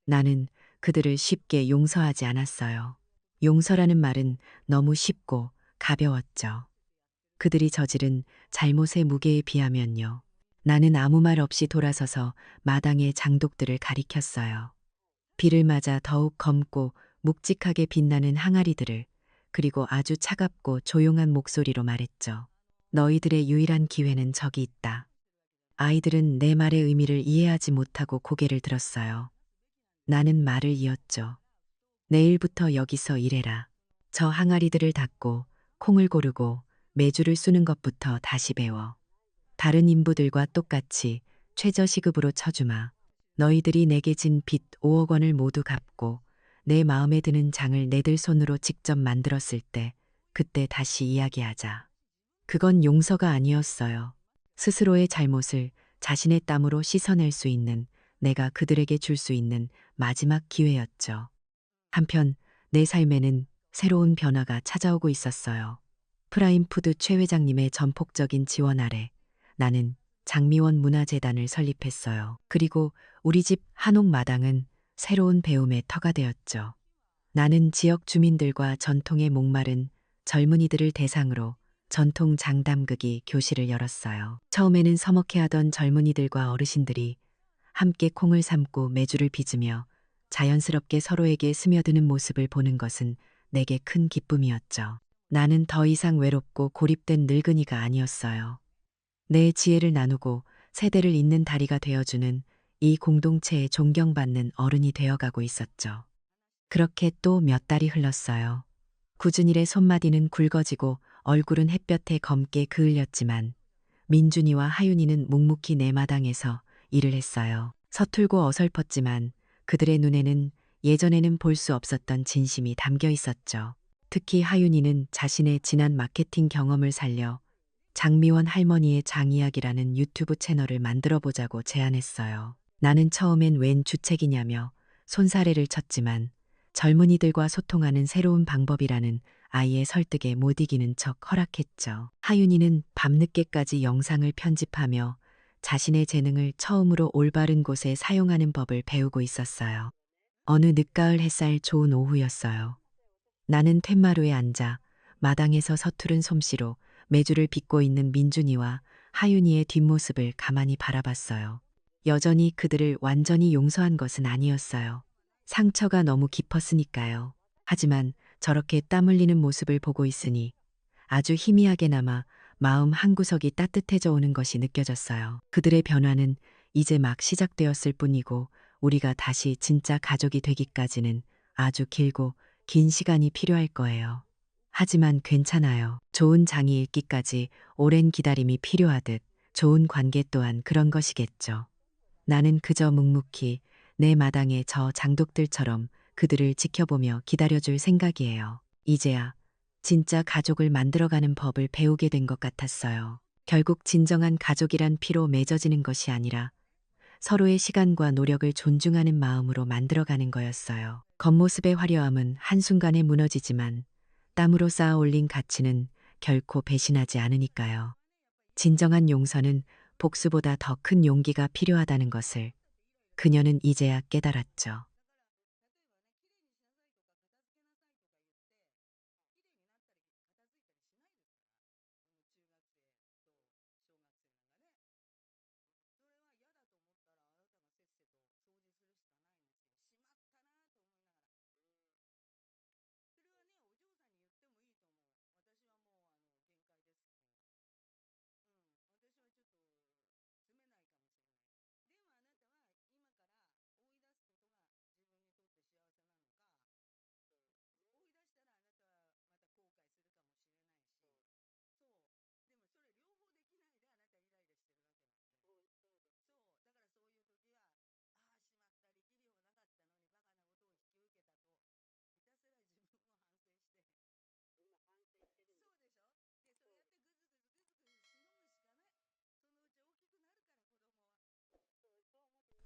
나는 그들을 쉽게 용서하지 않았어요. 용서라는 말은 너무 쉽고 가벼웠죠. 그들이 저지른 잘못의 무게에 비하면요. 나는 아무 말 없이 돌아서서 마당의 장독들을 가리켰어요. 비를 맞아 더욱 검고 묵직하게 빛나는 항아리들을, 그리고 아주 차갑고 조용한 목소리로 말했죠. 너희들의 유일한 기회는 저기 있다. 아이들은 내 말의 의미를 이해하지 못하고 고개를 들었어요. 나는 말을 이었죠. 내일부터 여기서 일해라. 저 항아리들을 닫고 콩을 고르고 메주를 쑤는 것부터 다시 배워. 다른 인부들과 똑같이 최저시급으로 쳐주마. 너희들이 내게 진 빚 5억 원을 모두 갚고 내 마음에 드는 장을 내들 손으로 직접 만들었을 때, 그때 다시 이야기하자. 그건 용서가 아니었어요. 스스로의 잘못을 자신의 땀으로 씻어낼 수 있는, 내가 그들에게 줄 수 있는 마지막 기회였죠. 한편 내 삶에는 새로운 변화가 찾아오고 있었어요. 프라임푸드 최 회장님의 전폭적인 지원 아래 나는 장미원 문화재단을 설립했어요. 그리고 우리 집 한옥 마당은 새로운 배움의 터가 되었죠. 나는 지역 주민들과 전통에 목마른 젊은이들을 대상으로 전통 장담극이 교실을 열었어요. 처음에는 서먹해하던 젊은이들과 어르신들이 함께 콩을 삶고 메주를 빚으며 자연스럽게 서로에게 스며드는 모습을 보는 것은 내게 큰 기쁨이었죠. 나는 더 이상 외롭고 고립된 늙은이가 아니었어요. 내 지혜를 나누고 세대를 잇는 다리가 되어주는 이 공동체에 존경받는 어른이 되어가고 있었죠. 그렇게 또 몇 달이 흘렀어요. 굳은 일의 손마디는 굵어지고 얼굴은 햇볕에 검게 그을렸지만 민준이와 하윤이는 묵묵히 내 마당에서 일을 했어요. 서툴고 어설펐지만 그들의 눈에는 예전에는 볼 수 없었던 진심이 담겨 있었죠. 특히 하윤이는 자신의 지난 마케팅 경험을 살려 장미원 할머니의 장이야기라는 유튜브 채널을 만들어 보자고 제안했어요. 나는 처음엔 웬 주책이냐며 손사래를 쳤지만 젊은이들과 소통하는 새로운 방법이라는 아이의 설득에 못 이기는 척 허락했죠. 하윤이는 밤늦게까지 영상을 편집하며 자신의 재능을 처음으로 올바른 곳에 사용하는 법을 배우고 있었어요. 어느 늦가을 햇살 좋은 오후였어요. 나는 툇마루에 앉아 마당에서 서투른 솜씨로 메주를 빚고 있는 민준이와 하윤이의 뒷모습을 가만히 바라봤어요. 여전히 그들을 완전히 용서한 것은 아니었어요. 상처가 너무 깊었으니까요. 하지만 저렇게 땀 흘리는 모습을 보고 있으니 아주 희미하게나마 마음 한구석이 따뜻해져 오는 것이 느껴졌어요. 그들의 변화는 이제 막 시작되었을 뿐이고 우리가 다시 진짜 가족이 되기까지는 아주 길고 긴 시간이 필요할 거예요. 하지만 괜찮아요. 좋은 장이 읽기까지 오랜 기다림이 필요하듯 좋은 관계 또한 그런 것이겠죠. 나는 그저 묵묵히 내 마당의 저 장독들처럼 그들을 지켜보며 기다려줄 생각이에요. 이제야 진짜 가족을 만들어가는 법을 배우게 된 것 같았어요. 결국 진정한 가족이란 피로 맺어지는 것이 아니라 서로의 시간과 노력을 존중하는 마음으로 만들어가는 거였어요. 겉모습의 화려함은 한순간에 무너지지만 땀으로 쌓아 올린 가치는 결코 배신하지 않으니까요. 진정한 용서는 복수보다 더 큰 용기가 필요하다는 것을 그녀는 이제야 깨달았죠.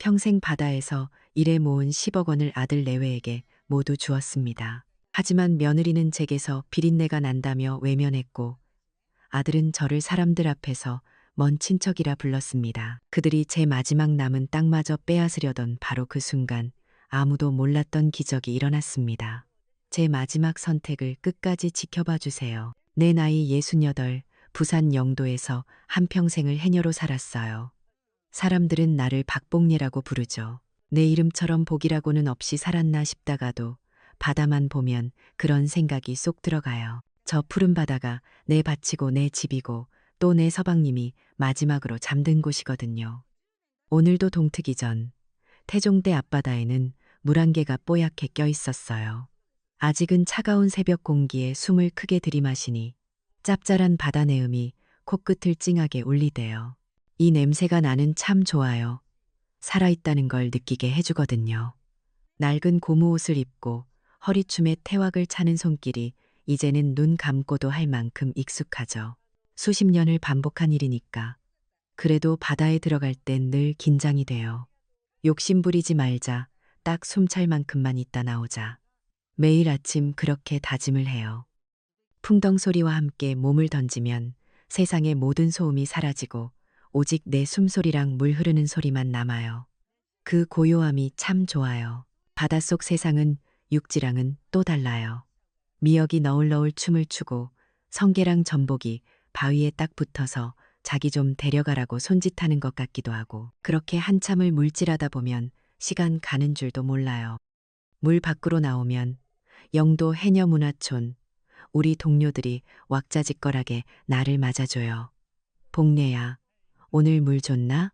평생 바다에서 일해 모은 10억 원을 아들 내외에게 모두 주었습니다. 하지만 며느리는 제게서 비린내가 난다며 외면했고 아들은 저를 사람들 앞에서 먼 친척이라 불렀습니다. 그들이 제 마지막 남은 땅마저 빼앗으려던 바로 그 순간 아무도 몰랐던 기적이 일어났습니다. 제 마지막 선택을 끝까지 지켜봐 주세요. 내 나이 68, 부산 영도에서 한평생을 해녀로 살았어요. 사람들은 나를 박봉예라고 부르죠. 내 이름처럼 복이라고는 없이 살았나 싶다가도 바다만 보면 그런 생각이 쏙 들어가요. 저 푸른 바다가 내 밭이고 내 집이고 또 내 서방님이 마지막으로 잠든 곳이거든요. 오늘도 동트기 전 태종대 앞바다에는 물안개가 뽀얗게 껴 있었어요. 아직은 차가운 새벽 공기에 숨을 크게 들이마시니 짭짤한 바다 내음이 코끝을 찡하게 울리대요. 이 냄새가 나는 참 좋아요. 살아있다는 걸 느끼게 해주거든요. 낡은 고무 옷을 입고 허리춤에 태왁을 차는 손길이 이제는 눈 감고도 할 만큼 익숙하죠. 수십 년을 반복한 일이니까. 그래도 바다에 들어갈 땐 늘 긴장이 돼요. 욕심 부리지 말자. 딱 숨찰 만큼만 있다 나오자. 매일 아침 그렇게 다짐을 해요. 풍덩 소리와 함께 몸을 던지면 세상의 모든 소음이 사라지고 오직 내 숨소리랑 물 흐르는 소리만 남아요. 그 고요함이 참 좋아요. 바닷속 세상은 육지랑은 또 달라요. 미역이 너울너울 춤을 추고 성게랑 전복이 바위에 딱 붙어서 자기 좀 데려가라고 손짓하는 것 같기도 하고 그렇게 한참을 물질하다 보면 시간 가는 줄도 몰라요. 물 밖으로 나오면 영도 해녀문화촌 우리 동료들이 왁자지껄하게 나를 맞아줘요. 복례야, 오늘 물 줬나?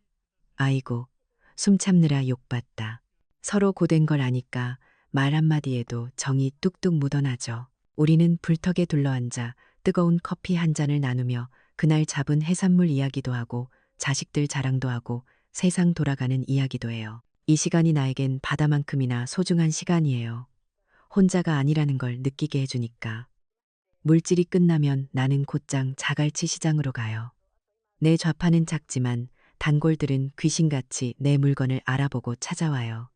아이고, 숨 참느라 욕봤다. 서로 고된 걸 아니까 말 한마디에도 정이 뚝뚝 묻어나죠. 우리는 불턱에 둘러앉아 뜨거운 커피 한 잔을 나누며 그날 잡은 해산물 이야기도 하고 자식들 자랑도 하고 세상 돌아가는 이야기도 해요. 이 시간이 나에겐 바다만큼이나 소중한 시간이에요. 혼자가 아니라는 걸 느끼게 해주니까. 물질이 끝나면 나는 곧장 자갈치 시장으로 가요. 내 좌판은 작지만 단골들은 귀신같이 내 물건을 알아보고 찾아와요.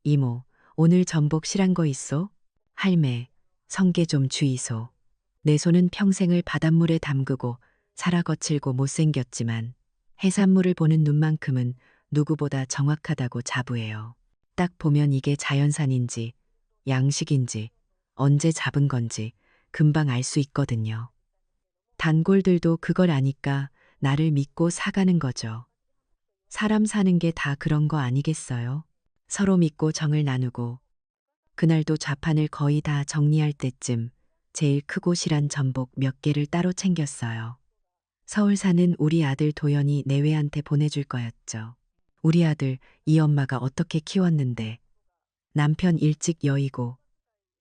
이모, 오늘 전복 실한 거 있어? 할매, 성게 좀 주이소. 내 손은 평생을 바닷물에 담그고 살아 거칠고 못생겼지만 해산물을 보는 눈만큼은 누구보다 정확하다고 자부해요. 딱 보면 이게 자연산인지 양식인지 언제 잡은 건지 금방 알 수 있거든요. 단골들도 그걸 아니까 나를 믿고 사가는 거죠. 사람 사는 게 다 그런 거 아니겠어요? 서로 믿고 정을 나누고 그날도 좌판을 거의 다 정리할 때쯤 제일 크고 실한 전복 몇 개를 따로 챙겼어요. 서울 사는 우리 아들 도연이 내외한테 보내줄 거였죠. 우리 아들 이 엄마가 어떻게 키웠는데 남편 일찍 여의고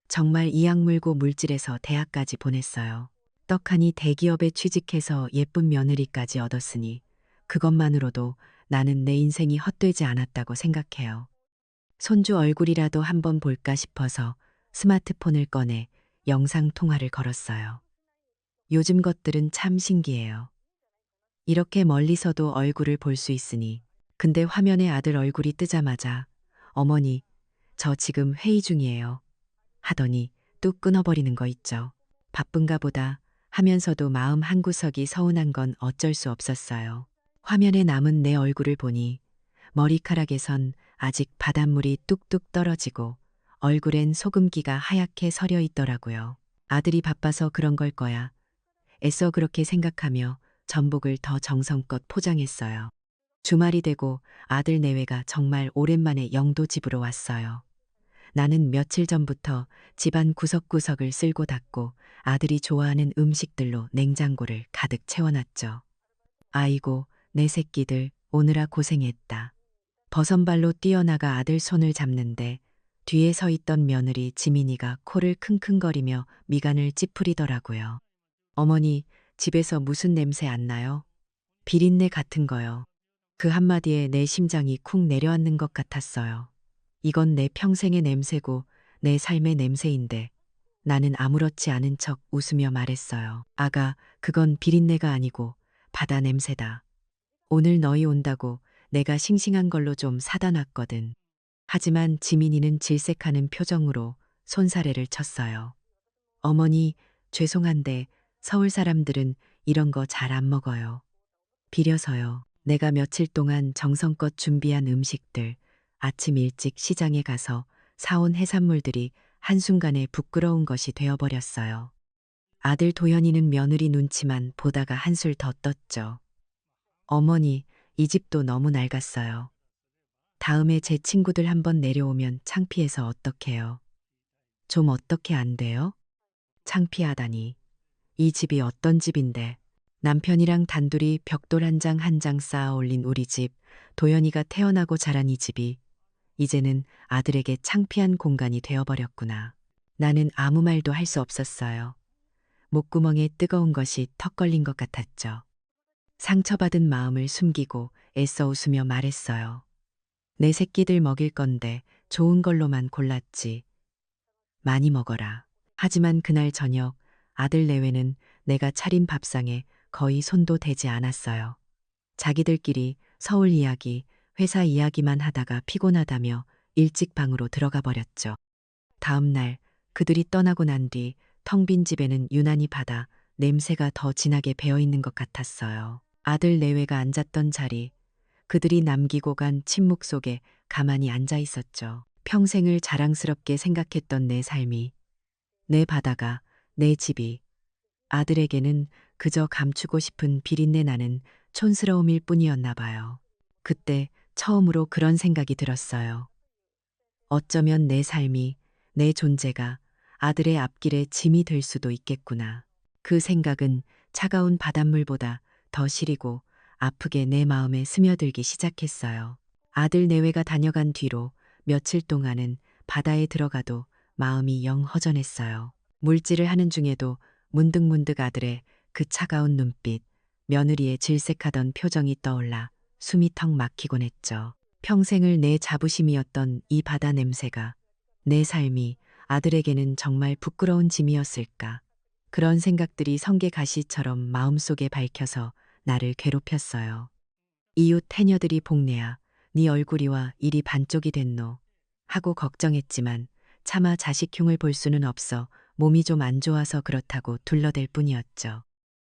정말 이악 물고 물질해서 대학까지 보냈어요. 떡하니 대기업에 취직해서 예쁜 며느리까지 얻었으니 그것만으로도 나는 내 인생이 헛되지 않았다고 생각해요. 손주 얼굴이라도 한번 볼까 싶어서 스마트폰을 꺼내 영상 통화를 걸었어요. 요즘 것들은 참 신기해요. 이렇게 멀리서도 얼굴을 볼 수 있으니. 근데 화면에 아들 얼굴이 뜨자마자 어머니, 저 지금 회의 중이에요. 하더니 뚝 끊어버리는 거 있죠. 바쁜가 보다 하면서도 마음 한구석이 서운한 건 어쩔 수 없었어요. 화면에 남은 내 얼굴을 보니 머리카락에선 아직 바닷물이 뚝뚝 떨어지고 얼굴엔 소금기가 하얗게 서려 있더라고요. 아들이 바빠서 그런 걸 거야. 애써 그렇게 생각하며 전복을 더 정성껏 포장했어요. 주말이 되고 아들 내외가 정말 오랜만에 영도 집으로 왔어요. 나는 며칠 전부터 집안 구석구석을 쓸고 닦고 아들이 좋아하는 음식들로 냉장고를 가득 채워놨죠. 아이고, 내 새끼들 오느라 고생했다. 버선발로 뛰어나가 아들 손을 잡는데 뒤에 서 있던 며느리 지민이가 코를 킁킁거리며 미간을 찌푸리더라고요. 어머니, 집에서 무슨 냄새 안 나요? 비린내 같은 거요. 그 한마디에 내 심장이 쿵 내려앉는 것 같았어요. 이건 내 평생의 냄새고 내 삶의 냄새인데 나는 아무렇지 않은 척 웃으며 말했어요. 아가, 그건 비린내가 아니고 바다 냄새다. 오늘 너희 온다고 내가 싱싱한 걸로 좀 사다 놨거든. 하지만 지민이는 질색하는 표정으로 손사래를 쳤어요. 어머니, 죄송한데 서울 사람들은 이런 거 잘 안 먹어요. 비려서요. 내가 며칠 동안 정성껏 준비한 음식들, 아침 일찍 시장에 가서 사온 해산물들이 한순간에 부끄러운 것이 되어버렸어요. 아들 도현이는 며느리 눈치만 보다가 한술 더 떴죠. 어머니, 이 집도 너무 낡았어요. 다음에 제 친구들 한번 내려오면 창피해서 어떡해요? 좀 어떻게 안 돼요? 창피하다니. 이 집이 어떤 집인데. 남편이랑 단둘이 벽돌 한 장 한 장 쌓아 올린 우리 집, 도연이가 태어나고 자란 이 집이 이제는 아들에게 창피한 공간이 되어버렸구나. 나는 아무 말도 할 수 없었어요. 목구멍에 뜨거운 것이 턱 걸린 것 같았죠. 상처받은 마음을 숨기고 애써 웃으며 말했어요. 내 새끼들 먹일 건데 좋은 걸로만 골랐지. 많이 먹어라. 하지만 그날 저녁 아들 내외는 내가 차린 밥상에 거의 손도 대지 않았어요. 자기들끼리 서울 이야기, 회사 이야기만 하다가 피곤하다며 일찍 방으로 들어가 버렸죠. 다음 날 그들이 떠나고 난 뒤 텅 빈 집에는 유난히 바다 냄새가 더 진하게 배어 있는 것 같았어요. 아들 내외가 앉았던 자리, 그들이 남기고 간 침묵 속에 가만히 앉아 있었죠. 평생을 자랑스럽게 생각했던 내 삶이, 내 바다가, 내 집이 아들에게는 그저 감추고 싶은 비린내 나는 촌스러움일 뿐이었나 봐요. 그때 처음으로 그런 생각이 들었어요. 어쩌면 내 삶이, 내 존재가 아들의 앞길에 짐이 될 수도 있겠구나. 그 생각은 차가운 바닷물보다 더 시리고 아프게 내 마음에 스며들기 시작했어요. 아들 내외가 다녀간 뒤로 며칠 동안은 바다에 들어가도 마음이 영 허전했어요. 물질을 하는 중에도 문득문득 아들의 그 차가운 눈빛, 며느리의 질색하던 표정이 떠올라 숨이 턱 막히곤 했죠. 평생을 내 자부심이었던 이 바다 냄새가, 내 삶이 아들에게는 정말 부끄러운 짐이었을까. 그런 생각들이 성게가시처럼 마음속에 밝혀서 나를 괴롭혔어요. 이웃 해녀들이 복내야 네 얼굴이와 일이 반쪽이 됐노 하고 걱정했지만 차마 자식 흉을 볼 수는 없어 몸이 좀 안 좋아서 그렇다고 둘러댈 뿐이었죠.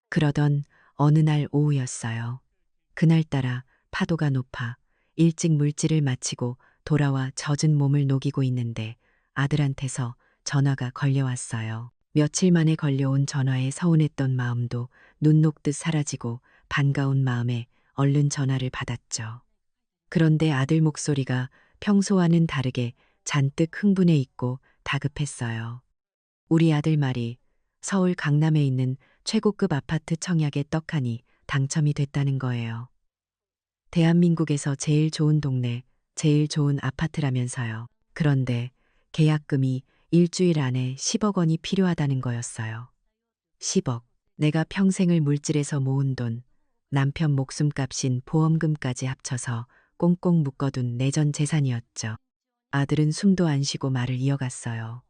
그러던 어느 날 오후였어요. 그날따라 파도가 높아 일찍 물질을 마치고 돌아와 젖은 몸을 녹이고 있는데 아들한테서 전화가 걸려왔어요. 며칠 만에 걸려온 전화에 서운했던 마음도 눈 녹듯 사라지고 반가운 마음에 얼른 전화를 받았죠. 그런데 아들 목소리가 평소와는 다르게 잔뜩 흥분해 있고 다급했어요. 우리 아들 말이 서울 강남에 있는 최고급 아파트 청약에 떡하니 당첨이 됐다는 거예요. 대한민국에서 제일 좋은 동네, 제일 좋은 아파트라면서요. 그런데 계약금이 일주일 안에 10억 원이 필요하다는 거였어요. 10억. 내가 평생을 물질에서 모은 돈, 남편 목숨값인 보험금까지 합쳐서 꽁꽁 묶어둔 내전 재산이었죠. 아들은 숨도 안 쉬고 말을 이어갔어요.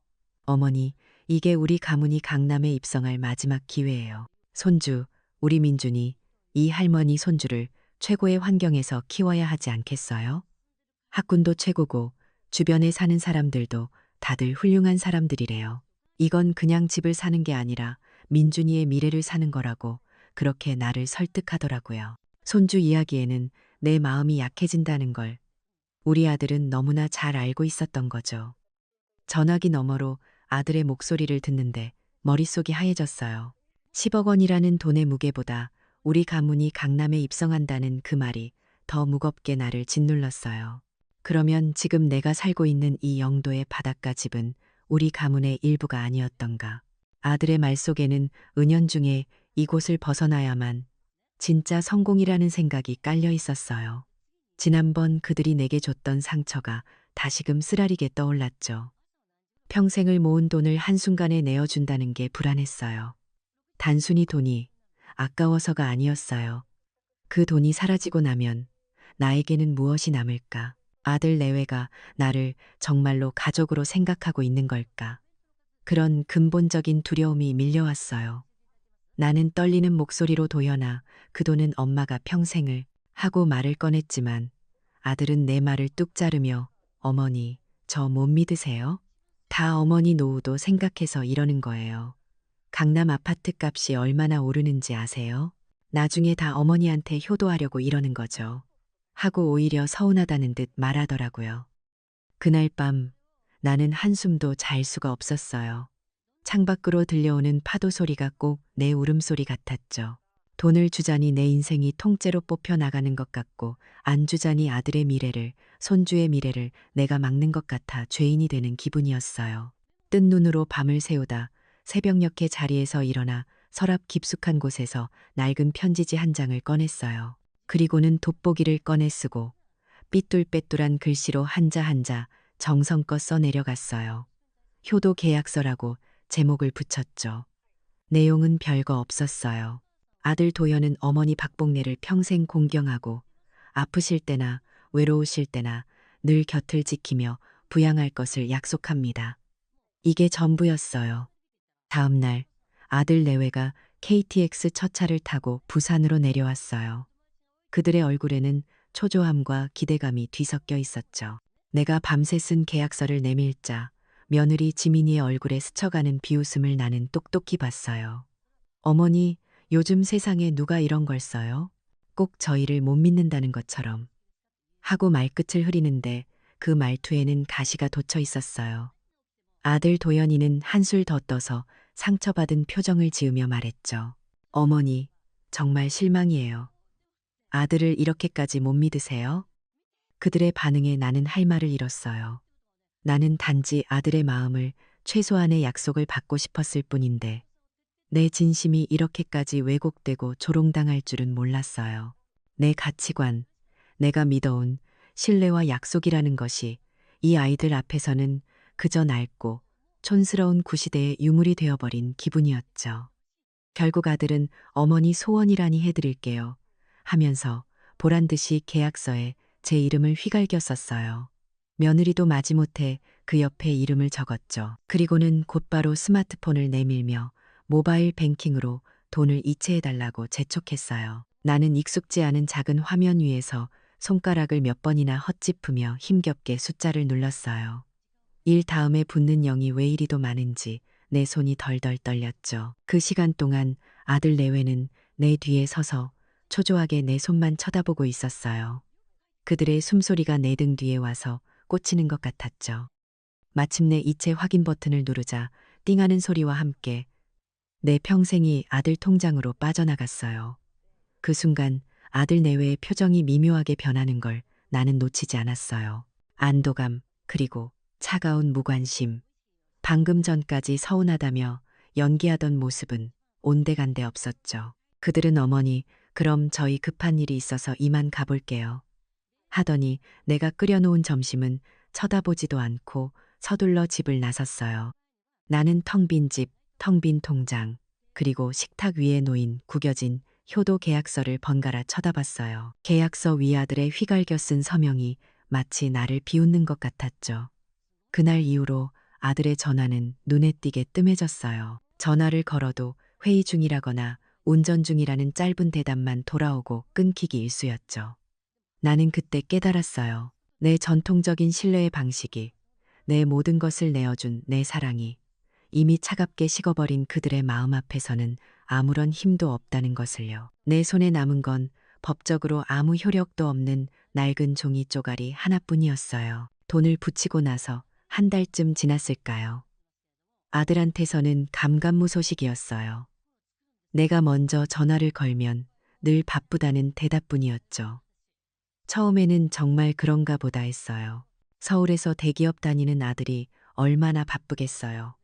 어머니, 이게 우리 가문이 강남에 입성할 마지막 기회예요. 손주, 우리 민준이 이 할머니 손주를 최고의 환경에서 키워야 하지 않겠어요? 학군도 최고고 주변에 사는 사람들도 다들 훌륭한 사람들이래요. 이건 그냥 집을 사는 게 아니라 민준이의 미래를 사는 거라고 그렇게 나를 설득하더라고요. 손주 이야기에는 내 마음이 약해진다는 걸 우리 아들은 너무나 잘 알고 있었던 거죠. 전화기 너머로 아들의 목소리를 듣는데 머릿속이 하얘졌어요. 10억 원이라는 돈의 무게보다 우리 가문이 강남에 입성한다는 그 말이 더 무겁게 나를 짓눌렀어요. 그러면 지금 내가 살고 있는 이 영도의 바닷가 집은 우리 가문의 일부가 아니었던가. 아들의 말 속에는 은연중에 이곳을 벗어나야만 진짜 성공이라는 생각이 깔려 있었어요. 지난번 그들이 내게 줬던 상처가 다시금 쓰라리게 떠올랐죠. 평생을 모은 돈을 한순간에 내어준다는 게 불안했어요. 단순히 돈이 아까워서가 아니었어요. 그 돈이 사라지고 나면 나에게는 무엇이 남을까? 아들 내외가 나를 정말로 가족으로 생각하고 있는 걸까? 그런 근본적인 두려움이 밀려왔어요. 나는 떨리는 목소리로 도연아, 그 돈은 엄마가 평생을 하고 말을 꺼냈지만 아들은 내 말을 뚝 자르며 어머니, 저 못 믿으세요? 다 어머니 노후도 생각해서 이러는 거예요. 강남 아파트 값이 얼마나 오르는지 아세요? 나중에 다 어머니한테 효도하려고 이러는 거죠. 하고 오히려 서운하다는 듯 말하더라고요. 그날 밤 나는 한숨도 잘 수가 없었어요. 창밖으로 들려오는 파도 소리가 꼭 내 울음소리 같았죠. 돈을 주자니 내 인생이 통째로 뽑혀 나가는 것 같고 안 주자니 아들의 미래를, 손주의 미래를 내가 막는 것 같아 죄인이 되는 기분이었어요. 뜬 눈으로 밤을 새우다 새벽녘에 자리에서 일어나 서랍 깊숙한 곳에서 낡은 편지지 한 장을 꺼냈어요. 그리고는 돋보기를 꺼내 쓰고 삐뚤빼뚤한 글씨로 한자 한자 정성껏 써내려갔어요. 효도 계약서라고 제목을 붙였죠. 내용은 별거 없었어요. 아들 도현은 어머니 박복례를 평생 공경하고 아프실 때나 외로우실 때나 늘 곁을 지키며 부양할 것을 약속합니다. 이게 전부였어요. 다음 날 아들 내외가 KTX 첫 차를 타고 부산으로 내려왔어요. 그들의 얼굴에는 초조함과 기대감이 뒤섞여 있었죠. 내가 밤새 쓴 계약서를 내밀자 며느리 지민이의 얼굴에 스쳐가는 비웃음을 나는 똑똑히 봤어요. 어머니, 요즘 세상에 누가 이런 걸 써요? 꼭 저희를 못 믿는다는 것처럼. 하고 말끝을 흐리는데 그 말투에는 가시가 돋쳐 있었어요. 아들 도연이는 한술 더 떠서 상처받은 표정을 지으며 말했죠. 어머니, 정말 실망이에요. 아들을 이렇게까지 못 믿으세요? 그들의 반응에 나는 할 말을 잃었어요. 나는 단지 아들의 마음을, 최소한의 약속을 받고 싶었을 뿐인데 내 진심이 이렇게까지 왜곡되고 조롱당할 줄은 몰랐어요. 내 가치관, 내가 믿어온 신뢰와 약속이라는 것이 이 아이들 앞에서는 그저 낡고 촌스러운 구시대의 유물이 되어버린 기분이었죠. 결국 아들은 어머니 소원이라니 해드릴게요 하면서 보란듯이 계약서에 제 이름을 휘갈겨 썼어요. 며느리도 마지못해 그 옆에 이름을 적었죠. 그리고는 곧바로 스마트폰을 내밀며 모바일 뱅킹으로 돈을 이체해달라고 재촉했어요. 나는 익숙지 않은 작은 화면 위에서 손가락을 몇 번이나 헛짚으며 힘겹게 숫자를 눌렀어요. 일 다음에 붙는 0이 왜 이리도 많은지 내 손이 덜덜 떨렸죠. 그 시간 동안 아들 내외는 내 뒤에 서서 초조하게 내 손만 쳐다보고 있었어요. 그들의 숨소리가 내 등 뒤에 와서 꽂히는 것 같았죠. 마침내 이체 확인 버튼을 누르자 띵하는 소리와 함께 내 평생이 아들 통장으로 빠져나갔어요. 그 순간 아들 내외의 표정이 미묘하게 변하는 걸 나는 놓치지 않았어요. 안도감, 그리고 차가운 무관심. 방금 전까지 서운하다며 연기하던 모습은 온데간데 없었죠. 그들은 어머니, 그럼 저희 급한 일이 있어서 이만 가볼게요. 하더니 내가 끓여놓은 점심은 쳐다보지도 않고 서둘러 집을 나섰어요. 나는 텅 빈 집, 텅 빈 통장, 그리고 식탁 위에 놓인 구겨진 효도 계약서를 번갈아 쳐다봤어요. 계약서 위 아들의 휘갈겨 쓴 서명이 마치 나를 비웃는 것 같았죠. 그날 이후로 아들의 전화는 눈에 띄게 뜸해졌어요. 전화를 걸어도 회의 중이라거나 운전 중이라는 짧은 대답만 돌아오고 끊기기 일쑤였죠. 나는 그때 깨달았어요. 내 전통적인 신뢰의 방식이, 내 모든 것을 내어준 내 사랑이 이미 차갑게 식어버린 그들의 마음 앞에서는 아무런 힘도 없다는 것을요. 내 손에 남은 건 법적으로 아무 효력도 없는 낡은 종이 쪼가리 하나뿐이었어요. 돈을 붙이고 나서 한 달쯤 지났을까요? 아들한테서는 감감무소식이었어요. 내가 먼저 전화를 걸면 늘 바쁘다는 대답뿐이었죠. 처음에는 정말 그런가 보다 했어요. 서울에서 대기업 다니는 아들이 얼마나 바쁘겠어요.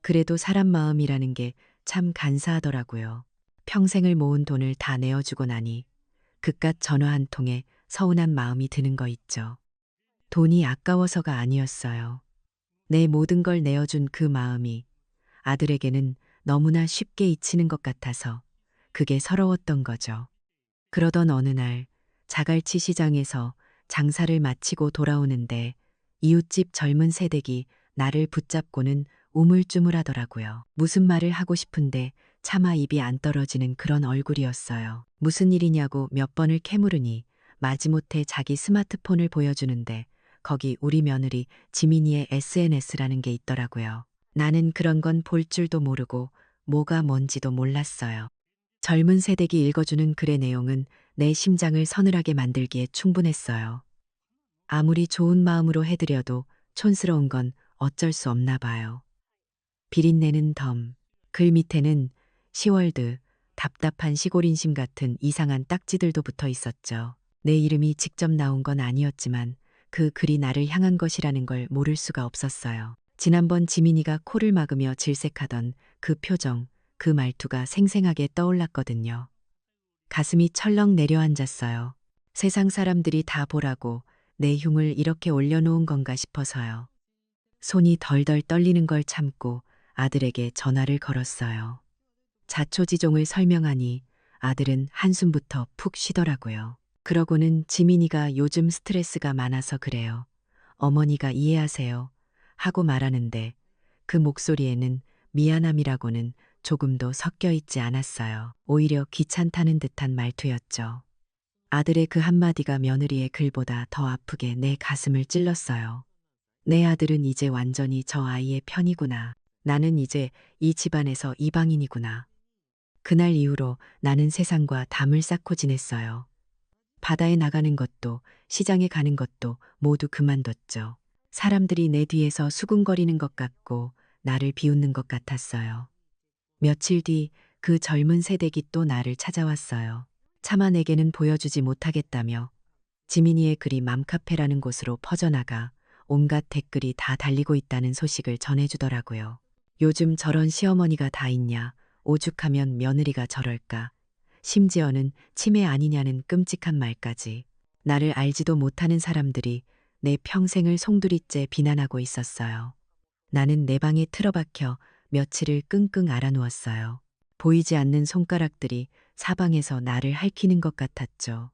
그래도 사람 마음이라는 게 참 간사하더라고요. 평생을 모은 돈을 다 내어주고 나니 그깟 전화 한 통에 서운한 마음이 드는 거 있죠. 돈이 아까워서가 아니었어요. 내 모든 걸 내어준 그 마음이 아들에게는 너무나 쉽게 잊히는 것 같아서 그게 서러웠던 거죠. 그러던 어느 날 자갈치 시장에서 장사를 마치고 돌아오는데 이웃집 젊은 새댁이 나를 붙잡고는 우물쭈물하더라고요. 무슨 말을 하고 싶은데 차마 입이 안 떨어지는 그런 얼굴이었어요. 무슨 일이냐고 몇 번을 캐물으니 마지못해 자기 스마트폰을 보여주는데 거기 우리 며느리 지민이의 SNS라는 게 있더라고요. 나는 그런 건 볼 줄도 모르고 뭐가 뭔지도 몰랐어요. 젊은 세대기 읽어주는 글의 내용은 내 심장을 서늘하게 만들기에 충분했어요. 아무리 좋은 마음으로 해드려도 촌스러운 건 어쩔 수 없나 봐요. 비린내는 덤. 글 밑에는 시월드, 답답한 시골 인심 같은 이상한 딱지들도 붙어 있었죠. 내 이름이 직접 나온 건 아니었지만 그 글이 나를 향한 것이라는 걸 모를 수가 없었어요. 지난번 지민이가 코를 막으며 질색하던 그 표정, 그 말투가 생생하게 떠올랐거든요. 가슴이 철렁 내려앉았어요. 세상 사람들이 다 보라고 내 흉을 이렇게 올려놓은 건가 싶어서요. 손이 덜덜 떨리는 걸 참고 아들에게 전화를 걸었어요. 자초지종을 설명하니 아들은 한숨부터 푹 쉬더라고요. 그러고는 지민이가 요즘 스트레스가 많아서 그래요. 어머니가 이해하세요. 하고 말하는데 그 목소리에는 미안함이라고는 조금도 섞여 있지 않았어요. 오히려 귀찮다는 듯한 말투였죠. 아들의 그 한마디가 며느리의 글보다 더 아프게 내 가슴을 찔렀어요. 내 아들은 이제 완전히 저 아이의 편이구나. 나는 이제 이 집안에서 이방인이구나. 그날 이후로 나는 세상과 담을 쌓고 지냈어요. 바다에 나가는 것도 시장에 가는 것도 모두 그만뒀죠. 사람들이 내 뒤에서 수군거리는 것 같고 나를 비웃는 것 같았어요. 며칠 뒤 그 젊은 세대기 또 나를 찾아왔어요. 차마 내게는 보여주지 못하겠다며 지민이의 글이 맘카페라는 곳으로 퍼져나가 온갖 댓글이 다 달리고 있다는 소식을 전해주더라고요. 요즘 저런 시어머니가 다 있냐, 오죽하면 며느리가 저럴까, 심지어는 치매 아니냐는 끔찍한 말까지. 나를 알지도 못하는 사람들이 내 평생을 송두리째 비난하고 있었어요. 나는 내 방에 틀어박혀 며칠을 끙끙 앓아누웠어요. 보이지 않는 손가락들이 사방에서 나를 핥히는 것 같았죠.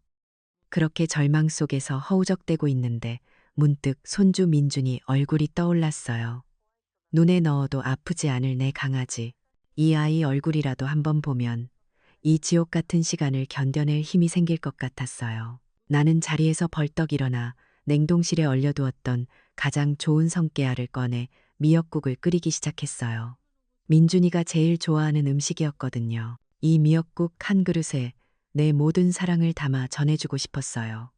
그렇게 절망 속에서 허우적대고 있는데 문득 손주 민준이 얼굴이 떠올랐어요. 눈에 넣어도 아프지 않을 내 강아지. 이 아이 얼굴이라도 한번 보면 이 지옥 같은 시간을 견뎌낼 힘이 생길 것 같았어요. 나는 자리에서 벌떡 일어나 냉동실에 얼려두었던 가장 좋은 성게알을 꺼내 미역국을 끓이기 시작했어요. 민준이가 제일 좋아하는 음식이었거든요. 이 미역국 한 그릇에 내 모든 사랑을 담아 전해주고 싶었어요.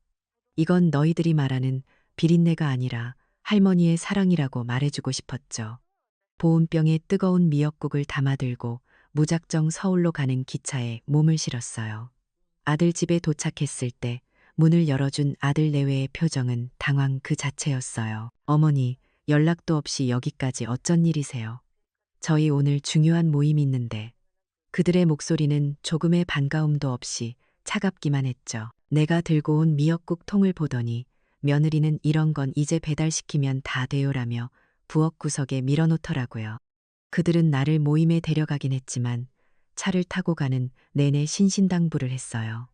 이건 너희들이 말하는 비린내가 아니라 할머니의 사랑이라고 말해주고 싶었죠. 보온병에 뜨거운 미역국을 담아들고 무작정 서울로 가는 기차에 몸을 실었어요. 아들 집에 도착했을 때 문을 열어준 아들 내외의 표정은 당황 그 자체였어요. 어머니, 연락도 없이 여기까지 어쩐 일이세요? 저희 오늘 중요한 모임이 있는데. 그들의 목소리는 조금의 반가움도 없이 차갑기만 했죠. 내가 들고 온 미역국 통을 보더니 며느리는 이런 건 이제 배달시키면 다 돼요라며 부엌 구석에 밀어놓더라고요. 그들은 나를 모임에 데려가긴 했지만 차를 타고 가는 내내 신신당부를 했어요.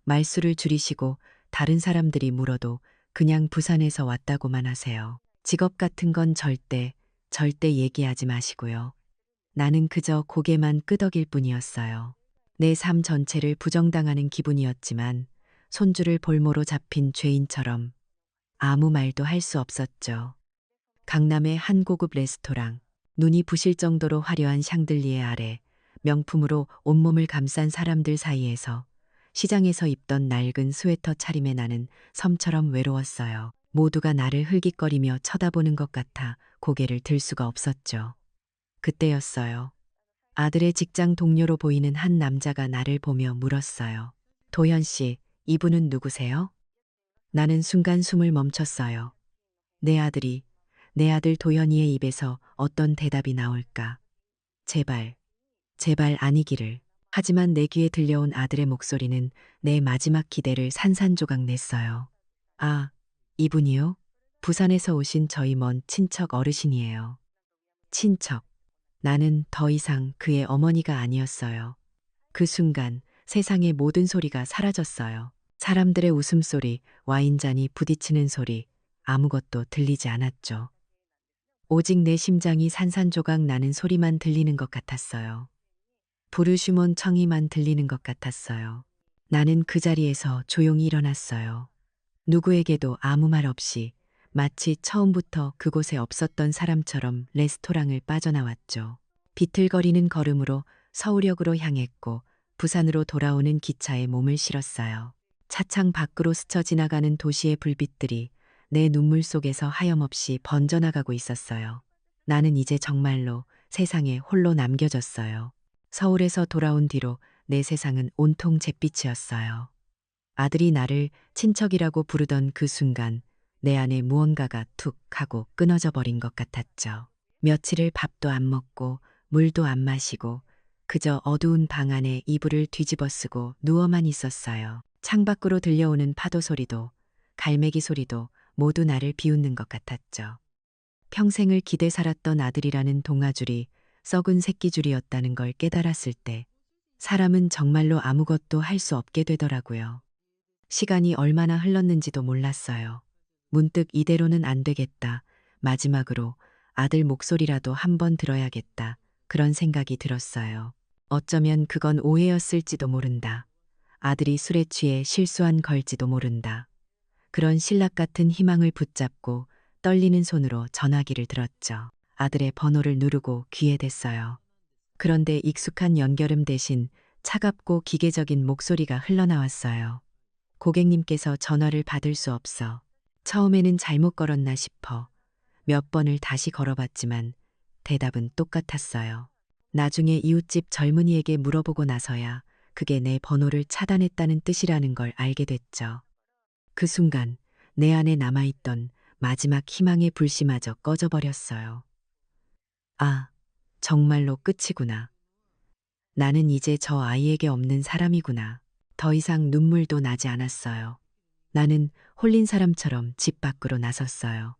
말수를 줄이시고 다른 사람들이 물어도 그냥 부산에서 왔다고만 하세요. 직업 같은 건 절대 얘기하지 마시고요. 나는 그저 고개만 끄덕일 뿐이었어요. 내 삶 전체를 부정당하는 기분이었지만 손주를 볼모로 잡힌 죄인처럼 아무 말도 할 수 없었죠. 강남의 한 고급 레스토랑, 눈이 부실 정도로 화려한 샹들리에 아래 명품으로 온몸을 감싼 사람들 사이에서 시장에서 입던 낡은 스웨터 차림에 나는 섬처럼 외로웠어요. 모두가 나를 흘깃거리며 쳐다보는 것 같아 고개를 들 수가 없었죠. 그때였어요. 아들의 직장 동료로 보이는 한 남자가 나를 보며 물었어요. 도현 씨, 이분은 누구세요? 나는 순간 숨을 멈췄어요. 내 아들 도현이의 입에서 어떤 대답이 나올까? 제발 아니기를. 하지만 내 귀에 들려온 아들의 목소리는 내 마지막 기대를 산산조각 냈어요. 아, 이분이요? 부산에서 오신 저희 먼 친척 어르신이에요. 친척. 나는 더 이상 그의 어머니가 아니었어요. 그 순간 세상의 모든 소리가 사라졌어요. 사람들의 웃음소리, 와인잔이 부딪히는 소리, 아무것도 들리지 않았죠. 오직 내 심장이 산산조각 나는 소리만 들리는 것 같았어요. 부르주몬 청이만 들리는 것 같았어요. 나는 그 자리에서 조용히 일어났어요. 누구에게도 아무 말 없이 마치 처음부터 그곳에 없었던 사람처럼 레스토랑을 빠져나왔죠. 비틀거리는 걸음으로 서울역으로 향했고 부산으로 돌아오는 기차에 몸을 실었어요. 차창 밖으로 스쳐 지나가는 도시의 불빛들이 내 눈물 속에서 하염없이 번져나가고 있었어요. 나는 이제 정말로 세상에 홀로 남겨졌어요. 서울에서 돌아온 뒤로 내 세상은 온통 잿빛이었어요. 아들이 나를 친척이라고 부르던 그 순간 내 안에 무언가가 툭 하고 끊어져 버린 것 같았죠. 며칠을 밥도 안 먹고 물도 안 마시고 그저 어두운 방 안에 이불을 뒤집어 쓰고 누워만 있었어요. 창밖으로 들려오는 파도 소리도 갈매기 소리도 모두 나를 비웃는 것 같았죠. 평생을 기대 살았던 아들이라는 동아줄이 썩은 새끼줄이었다는 걸 깨달았을 때 사람은 정말로 아무것도 할 수 없게 되더라고요. 시간이 얼마나 흘렀는지도 몰랐어요. 문득 이대로는 안 되겠다. 마지막으로 아들 목소리라도 한번 들어야겠다. 그런 생각이 들었어요. 어쩌면 그건 오해였을지도 모른다. 아들이 술에 취해 실수한 걸지도 모른다. 그런 신락 같은 희망을 붙잡고 떨리는 손으로 전화기를 들었죠. 아들의 번호를 누르고 귀에 댔어요. 그런데 익숙한 연결음 대신 차갑고 기계적인 목소리가 흘러나왔어요. 고객님께서 전화를 받을 수 없어. 처음에는 잘못 걸었나 싶어 몇 번을 다시 걸어봤지만 대답은 똑같았어요. 나중에 이웃집 젊은이에게 물어보고 나서야 그게 내 번호를 차단했다는 뜻이라는 걸 알게 됐죠. 그 순간 내 안에 남아있던 마지막 희망의 불씨마저 꺼져버렸어요. 아, 정말로 끝이구나. 나는 이제 저 아이에게 없는 사람이구나. 더 이상 눈물도 나지 않았어요. 나는 홀린 사람처럼 집 밖으로 나섰어요.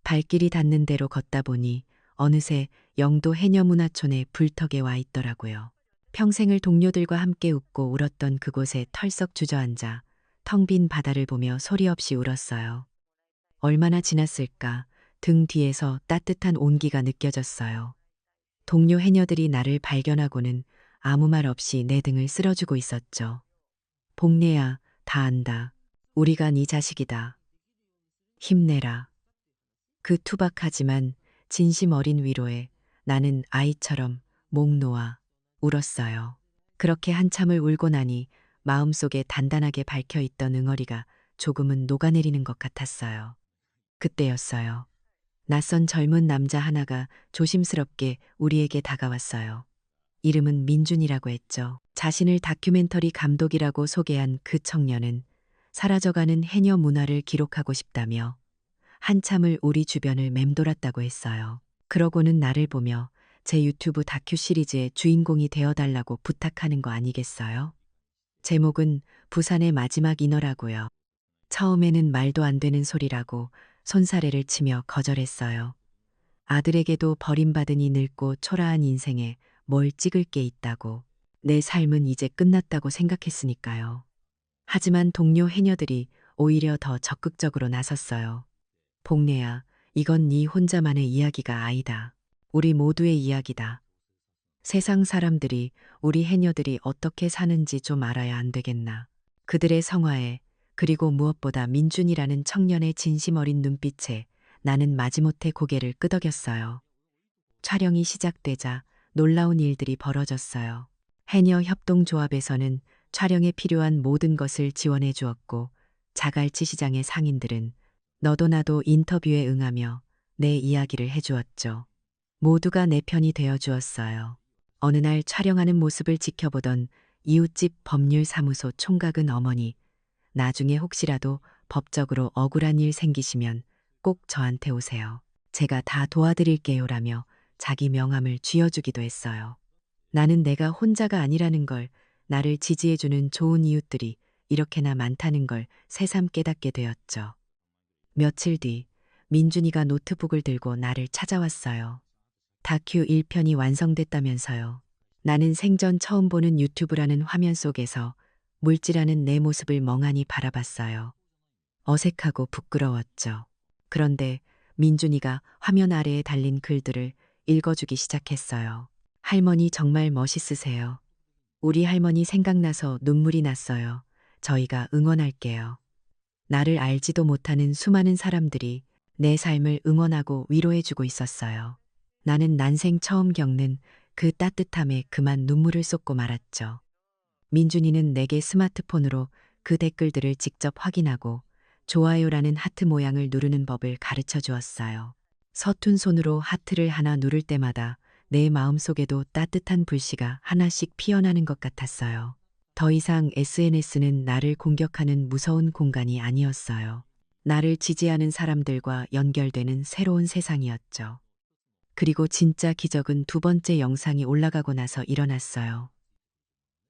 발길이 닿는 대로 걷다 보니 어느새 영도 해녀문화촌의 불턱에 와 있더라고요. 평생을 동료들과 함께 웃고 울었던 그곳에 털썩 주저앉아 텅 빈 바다를 보며 소리 없이 울었어요. 얼마나 지났을까 등 뒤에서 따뜻한 온기가 느껴졌어요. 동료 해녀들이 나를 발견하고는 아무 말 없이 내 등을 쓸어주고 있었죠. 복례야, 다 안다. 우리가 네 자식이다. 힘내라. 그 투박하지만 진심 어린 위로에 나는 아이처럼 목 놓아 울었어요. 그렇게 한참을 울고 나니 마음속에 단단하게 박혀 있던 응어리가 조금은 녹아내리는 것 같았어요. 그때였어요. 낯선 젊은 남자 하나가 조심스럽게 우리에게 다가왔어요. 이름은 민준이라고 했죠. 자신을 다큐멘터리 감독이라고 소개한 그 청년은 사라져가는 해녀 문화를 기록하고 싶다며 한참을 우리 주변을 맴돌았다고 했어요. 그러고는 나를 보며 제 유튜브 다큐 시리즈의 주인공이 되어달라고 부탁하는 거 아니겠어요? 제목은 부산의 마지막 인어라고요. 처음에는 말도 안 되는 소리라고 손사래를 치며 거절했어요. 아들에게도 버림받으니 늙고 초라한 인생에 뭘 찍을 게 있다고. 내 삶은 이제 끝났다고 생각했으니까요. 하지만 동료 해녀들이 오히려 더 적극적으로 나섰어요. 복례야, 이건 네 혼자만의 이야기가 아니다. 우리 모두의 이야기다. 세상 사람들이 우리 해녀들이 어떻게 사는지 좀 알아야 안 되겠나. 그들의 성화에 그리고 무엇보다 민준이라는 청년의 진심 어린 눈빛에 나는 마지못해 고개를 끄덕였어요. 촬영이 시작되자 놀라운 일들이 벌어졌어요. 해녀 협동조합에서는 촬영에 필요한 모든 것을 지원해 주었고 자갈치 시장의 상인들은 너도 나도 인터뷰에 응하며 내 이야기를 해주었죠. 모두가 내 편이 되어 주었어요. 어느 날 촬영하는 모습을 지켜보던 이웃집 법률사무소 총각은 어머니, 나중에 혹시라도 법적으로 억울한 일 생기시면 꼭 저한테 오세요. 제가 다 도와드릴게요라며 자기 명함을 쥐어주기도 했어요. 나는 내가 혼자가 아니라는 걸, 나를 지지해주는 좋은 이웃들이 이렇게나 많다는 걸 새삼 깨닫게 되었죠. 며칠 뒤 민준이가 노트북을 들고 나를 찾아왔어요. 다큐 1편이 완성됐다면서요. 나는 생전 처음 보는 유튜브라는 화면 속에서 물질하는 내 모습을 멍하니 바라봤어요. 어색하고 부끄러웠죠. 그런데 민준이가 화면 아래에 달린 글들을 읽어주기 시작했어요. 할머니 정말 멋있으세요. 우리 할머니 생각나서 눈물이 났어요. 저희가 응원할게요. 나를 알지도 못하는 수많은 사람들이 내 삶을 응원하고 위로해주고 있었어요. 나는 난생 처음 겪는 그 따뜻함에 그만 눈물을 쏟고 말았죠. 민준이는 내게 스마트폰으로 그 댓글들을 직접 확인하고 좋아요라는 하트 모양을 누르는 법을 가르쳐 주었어요. 서툰 손으로 하트를 하나 누를 때마다 내 마음속에도 따뜻한 불씨가 하나씩 피어나는 것 같았어요. 더 이상 SNS는 나를 공격하는 무서운 공간이 아니었어요. 나를 지지하는 사람들과 연결되는 새로운 세상이었죠. 그리고 진짜 기적은 두 번째 영상이 올라가고 나서 일어났어요.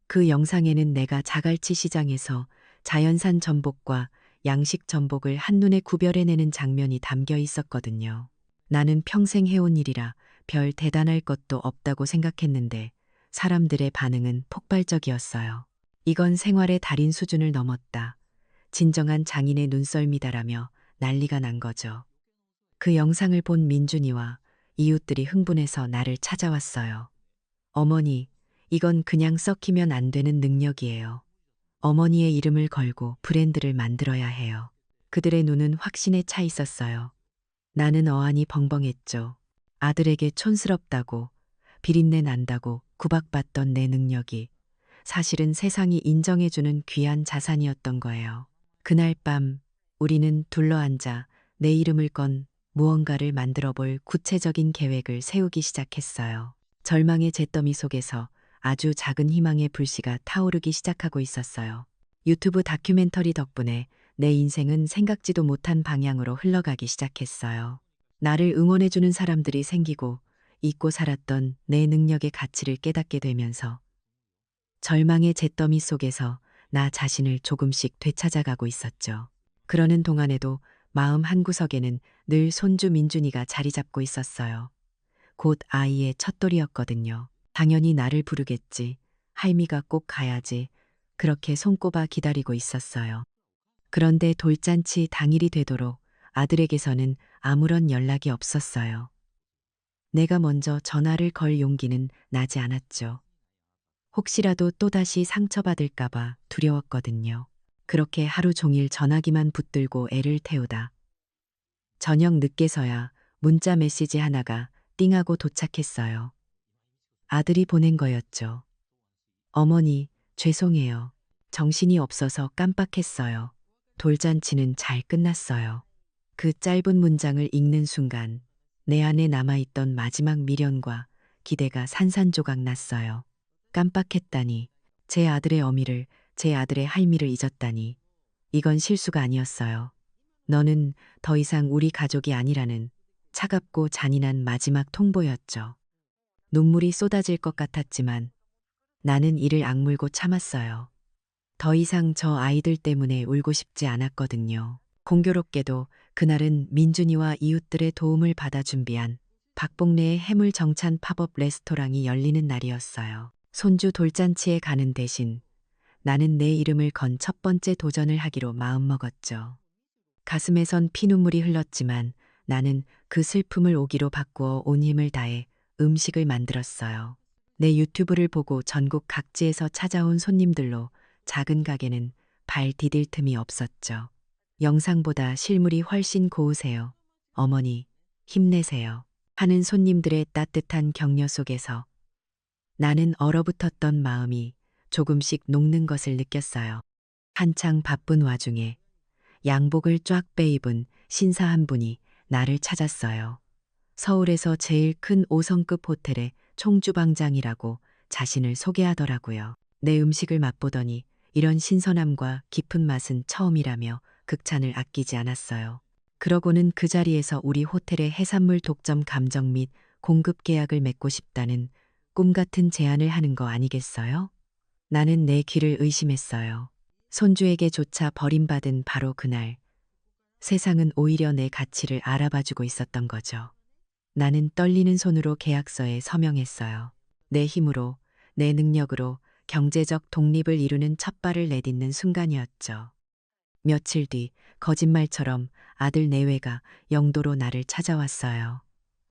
그 영상에는 내가 자갈치 시장에서 자연산 전복과 양식 전복을 한눈에 구별해내는 장면이 담겨 있었거든요. 나는 평생 해온 일이라 별 대단할 것도 없다고 생각했는데 사람들의 반응은 폭발적이었어요. 이건 생활의 달인 수준을 넘었다. 진정한 장인의 눈썰미다라며 난리가 난 거죠. 그 영상을 본 민준이와 이웃들이 흥분해서 나를 찾아왔어요. 어머니, 이건 그냥 썩히면 안 되는 능력이에요. 어머니의 이름을 걸고 브랜드를 만들어야 해요. 그들의 눈은 확신에 차 있었어요. 나는 어안이 벙벙했죠. 아들에게 촌스럽다고, 비린내 난다고 구박받던 내 능력이 사실은 세상이 인정해주는 귀한 자산이었던 거예요. 그날 밤 우리는 둘러앉아 내 이름을 건 무언가를 만들어 볼 구체적인 계획을 세우기 시작했어요. 절망의 잿더미 속에서 아주 작은 희망의 불씨가 타오르기 시작하고 있었어요. 유튜브 다큐멘터리 덕분에 내 인생은 생각지도 못한 방향으로 흘러가기 시작했어요. 나를 응원해주는 사람들이 생기고 잊고 살았던 내 능력의 가치를 깨닫게 되면서 절망의 잿더미 속에서 나 자신을 조금씩 되찾아가고 있었죠. 그러는 동안에도 마음 한구석에는 늘 손주 민준이가 자리 잡고 있었어요. 곧 아이의 첫돌이였거든요. 당연히 나를 부르겠지. 할미가 꼭 가야지. 그렇게 손꼽아 기다리고 있었어요. 그런데 돌잔치 당일이 되도록 아들에게서는 아무런 연락이 없었어요. 내가 먼저 전화를 걸 용기는 나지 않았죠. 혹시라도 또다시 상처받을까봐 두려웠거든요. 그렇게 하루 종일 전화기만 붙들고 애를 태우다. 저녁 늦게서야 문자 메시지 하나가 띵하고 도착했어요. 아들이 보낸 거였죠. 어머니, 죄송해요. 정신이 없어서 깜빡했어요. 돌잔치는 잘 끝났어요. 그 짧은 문장을 읽는 순간 내 안에 남아있던 마지막 미련과 기대가 산산조각 났어요. 깜빡했다니, 제 아들의 어미를, 제 아들의 할미를 잊었다니, 이건 실수가 아니었어요. 너는 더 이상 우리 가족이 아니라는 차갑고 잔인한 마지막 통보였죠. 눈물이 쏟아질 것 같았지만 나는 이를 악물고 참았어요. 더 이상 저 아이들 때문에 울고 싶지 않았거든요. 공교롭게도 그날은 민준이와 이웃들의 도움을 받아 준비한 박복래의 해물 정찬 팝업 레스토랑이 열리는 날이었어요. 손주 돌잔치에 가는 대신 나는 내 이름을 건 첫 번째 도전을 하기로 마음먹었죠. 가슴에선 피눈물이 흘렀지만 나는 그 슬픔을 오기로 바꾸어 온 힘을 다해 음식을 만들었어요. 내 유튜브를 보고 전국 각지에서 찾아온 손님들로 작은 가게는 발 디딜 틈이 없었죠. 영상보다 실물이 훨씬 고우세요. 어머니, 힘내세요. 하는 손님들의 따뜻한 격려 속에서 나는 얼어붙었던 마음이 조금씩 녹는 것을 느꼈어요. 한창 바쁜 와중에 양복을 쫙 빼입은 신사 한 분이 나를 찾았어요. 서울에서 제일 큰 5성급 호텔의 총주방장이라고 자신을 소개하더라고요. 내 음식을 맛보더니 이런 신선함과 깊은 맛은 처음이라며 극찬을 아끼지 않았어요. 그러고는 그 자리에서 우리 호텔의 해산물 독점 감정 및 공급 계약을 맺고 싶다는 꿈 같은 제안을 하는 거 아니겠어요? 나는 내 귀를 의심했어요. 손주에게조차 버림받은 바로 그날, 세상은 오히려 내 가치를 알아봐주고 있었던 거죠. 나는 떨리는 손으로 계약서에 서명했어요. 내 힘으로, 내 능력으로 경제적 독립을 이루는 첫 발을 내딛는 순간이었죠. 며칠 뒤 거짓말처럼 아들 내외가 영도로 나를 찾아왔어요.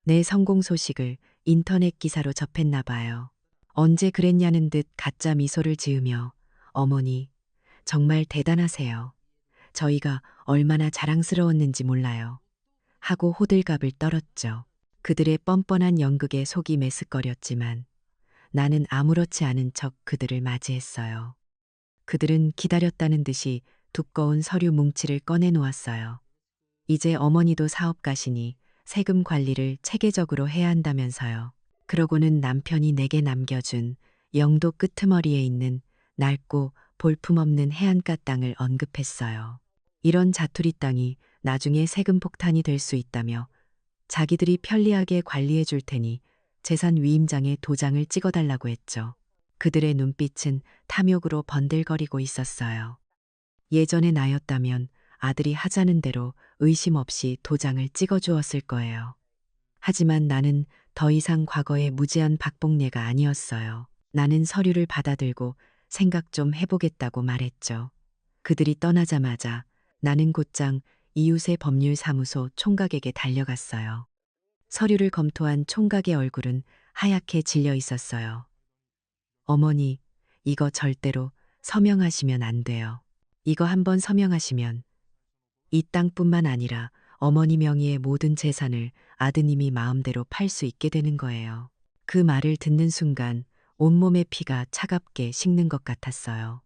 내 성공 소식을 인터넷 기사로 접했나 봐요. 언제 그랬냐는 듯 가짜 미소를 지으며 어머니, 정말 대단하세요. 저희가 얼마나 자랑스러웠는지 몰라요. 하고 호들갑을 떨었죠. 그들의 뻔뻔한 연극에 속이 메스꺼렸지만 나는 아무렇지 않은 척 그들을 맞이했어요. 그들은 기다렸다는 듯이 두꺼운 서류 뭉치를 꺼내 놓았어요. 이제 어머니도 사업가시니 세금 관리를 체계적으로 해야 한다면서요. 그러고는 남편이 내게 남겨준 영도 끄트머리에 있는 낡고 볼품없는 해안가 땅을 언급했어요. 이런 자투리 땅이 나중에 세금 폭탄이 될 수 있다며 자기들이 편리하게 관리해 줄 테니 재산 위임장에 도장을 찍어달라고 했죠. 그들의 눈빛은 탐욕으로 번들거리고 있었어요. 예전의 나였다면 아들이 하자는 대로 의심 없이 도장을 찍어주었을 거예요. 하지만 나는 더 이상 과거의 무지한 박복례가 아니었어요. 나는 서류를 받아들고 생각 좀 해보겠다고 말했죠. 그들이 떠나자마자 나는 곧장 이웃의 법률사무소 총각에게 달려갔어요. 서류를 검토한 총각의 얼굴은 하얗게 질려 있었어요. 어머니, 이거 절대로 서명하시면 안 돼요. 이거 한번 서명하시면 이 땅뿐만 아니라 어머니 명의의 모든 재산을 아드님이 마음대로 팔 수 있게 되는 거예요. 그 말을 듣는 순간 온몸의 피가 차갑게 식는 것 같았어요.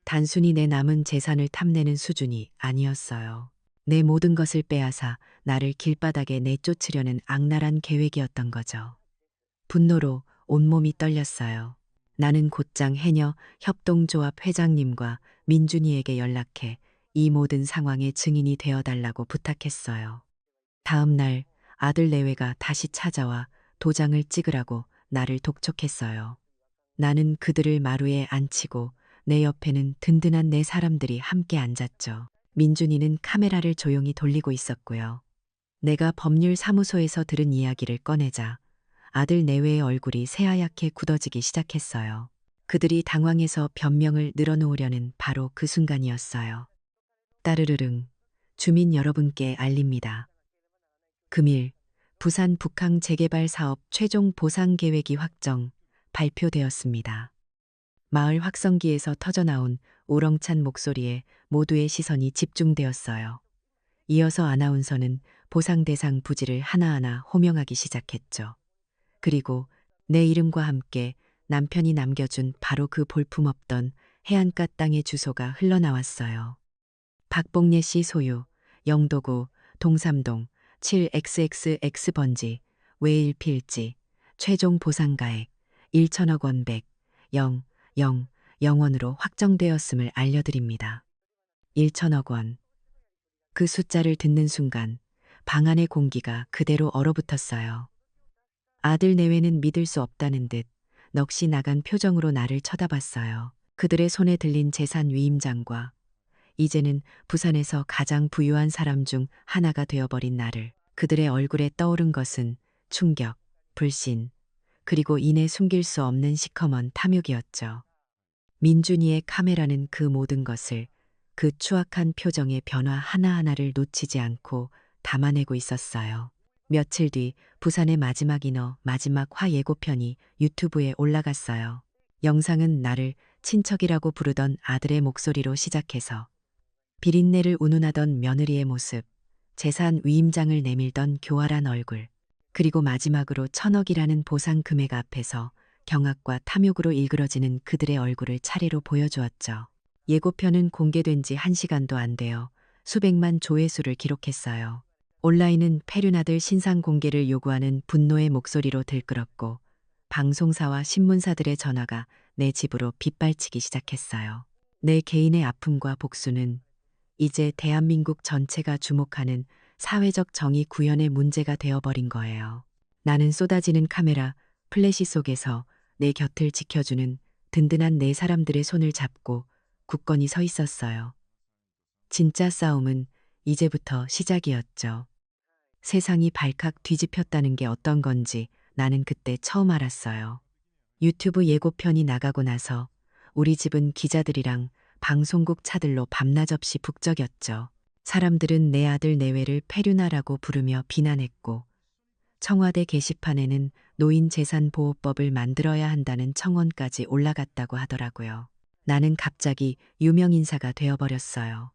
단순히 내 남은 재산을 탐내는 수준이 아니었어요. 내 모든 것을 빼앗아 나를 길바닥에 내쫓으려는 악랄한 계획이었던 거죠. 분노로 온몸이 떨렸어요. 나는 곧장 해녀 협동조합 회장님과 민준이에게 연락해 이 모든 상황의 증인이 되어달라고 부탁했어요. 다음 날 아들 내외가 다시 찾아와 도장을 찍으라고 나를 독촉했어요. 나는 그들을 마루에 앉히고 내 옆에는 든든한 네 사람들이 함께 앉았죠. 민준이는 카메라를 조용히 돌리고 있었고요. 내가 법률사무소에서 들은 이야기를 꺼내자 아들 내외의 얼굴이 새하얗게 굳어지기 시작했어요. 그들이 당황해서 변명을 늘어놓으려는 바로 그 순간이었어요. 따르르릉, 주민 여러분께 알립니다. 금일 부산 북항 재개발 사업 최종 보상 계획이 확정 발표되었습니다. 마을 확성기에서 터져나온 우렁찬 목소리에 모두의 시선이 집중되었어요. 이어서 아나운서는 보상 대상 부지를 하나하나 호명하기 시작했죠. 그리고 내 이름과 함께 남편이 남겨준 바로 그 볼품없던 해안가 땅의 주소가 흘러나왔어요. 박복례 씨 소유, 영도구, 동삼동, 7XXX 번지, 외일필지, 최종 보상가액, 1천억 원 100, 0, 0, 0원으로 확정되었음을 알려드립니다. 1천억 원. 그 숫자를 듣는 순간 방 안의 공기가 그대로 얼어붙었어요. 아들 내외는 믿을 수 없다는 듯 넋이 나간 표정으로 나를 쳐다봤어요. 그들의 손에 들린 재산 위임장과 이제는 부산에서 가장 부유한 사람 중 하나가 되어버린 나를, 그들의 얼굴에 떠오른 것은 충격, 불신, 그리고 이내 숨길 수 없는 시커먼 탐욕이었죠. 민준이의 카메라는 그 모든 것을, 그 추악한 표정의 변화 하나하나를 놓치지 않고 담아내고 있었어요. 며칠 뒤 부산의 마지막 인어 마지막 화 예고편이 유튜브에 올라갔어요. 영상은 나를 친척이라고 부르던 아들의 목소리로 시작해서 비린내를 운운하던 며느리의 모습, 재산 위임장을 내밀던 교활한 얼굴, 그리고 마지막으로 1,000억이라는 보상 금액 앞에서 경악과 탐욕으로 일그러지는 그들의 얼굴을 차례로 보여주었죠. 예고편은 공개된 지 1시간도 안 되어 수백만 조회수를 기록했어요. 온라인은 페륜아들 신상 공개를 요구하는 분노의 목소리로 들끓었고 방송사와 신문사들의 전화가 내 집으로 빗발치기 시작했어요. 내 개인의 아픔과 복수는 이제 대한민국 전체가 주목하는 사회적 정의 구현의 문제가 되어버린 거예요. 나는 쏟아지는 카메라, 플래시 속에서 내 곁을 지켜주는 든든한 네 사람들의 손을 잡고 굳건히 서 있었어요. 진짜 싸움은 이제부터 시작이었죠. 세상이 발칵 뒤집혔다는 게 어떤 건지 나는 그때 처음 알았어요. 유튜브 예고편이 나가고 나서 우리 집은 기자들이랑 방송국 차들로 밤낮 없이 북적였죠. 사람들은 내 아들 내외를 페륜아라고 부르며 비난했고 청와대 게시판에는 노인재산보호법을 만들어야 한다는 청원까지 올라갔다고 하더라고요. 나는 갑자기 유명인사가 되어버렸어요.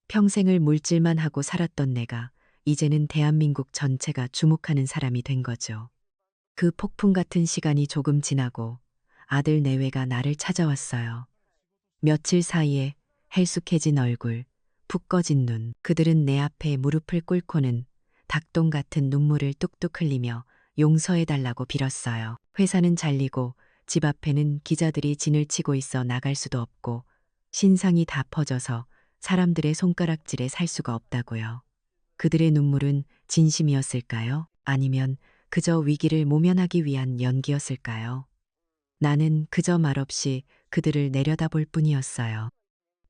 평생을 물질만 하고 살았던 내가 이제는 대한민국 전체가 주목하는 사람이 된 거죠. 그 폭풍 같은 시간이 조금 지나고 아들 내외가 나를 찾아왔어요. 며칠 사이에 헬쑥해진 얼굴, 푹 꺼진 눈, 그들은 내 앞에 무릎을 꿇고는 닭똥 같은 눈물을 뚝뚝 흘리며 용서해달라고 빌었어요. 회사는 잘리고 집 앞에는 기자들이 진을 치고 있어 나갈 수도 없고 신상이 다 퍼져서 사람들의 손가락질에 살 수가 없다고요. 그들의 눈물은 진심이었을까요? 아니면 그저 위기를 모면하기 위한 연기였을까요? 나는 그저 말없이 그들을 내려다볼 뿐이었어요.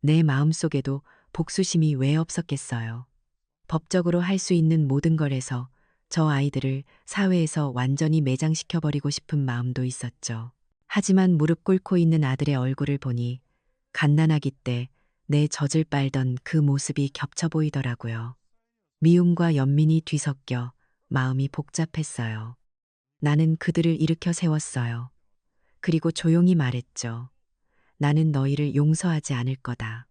내 마음속에도 복수심이 왜 없었겠어요. 법적으로 할 수 있는 모든 걸 해서 저 아이들을 사회에서 완전히 매장시켜버리고 싶은 마음도 있었죠. 하지만 무릎 꿇고 있는 아들의 얼굴을 보니 갓난아기 때 내 젖을 빨던 그 모습이 겹쳐 보이더라고요. 미움과 연민이 뒤섞여 마음이 복잡했어요. 나는 그들을 일으켜 세웠어요. 그리고 조용히 말했죠. 나는 너희를 용서하지 않을 거다.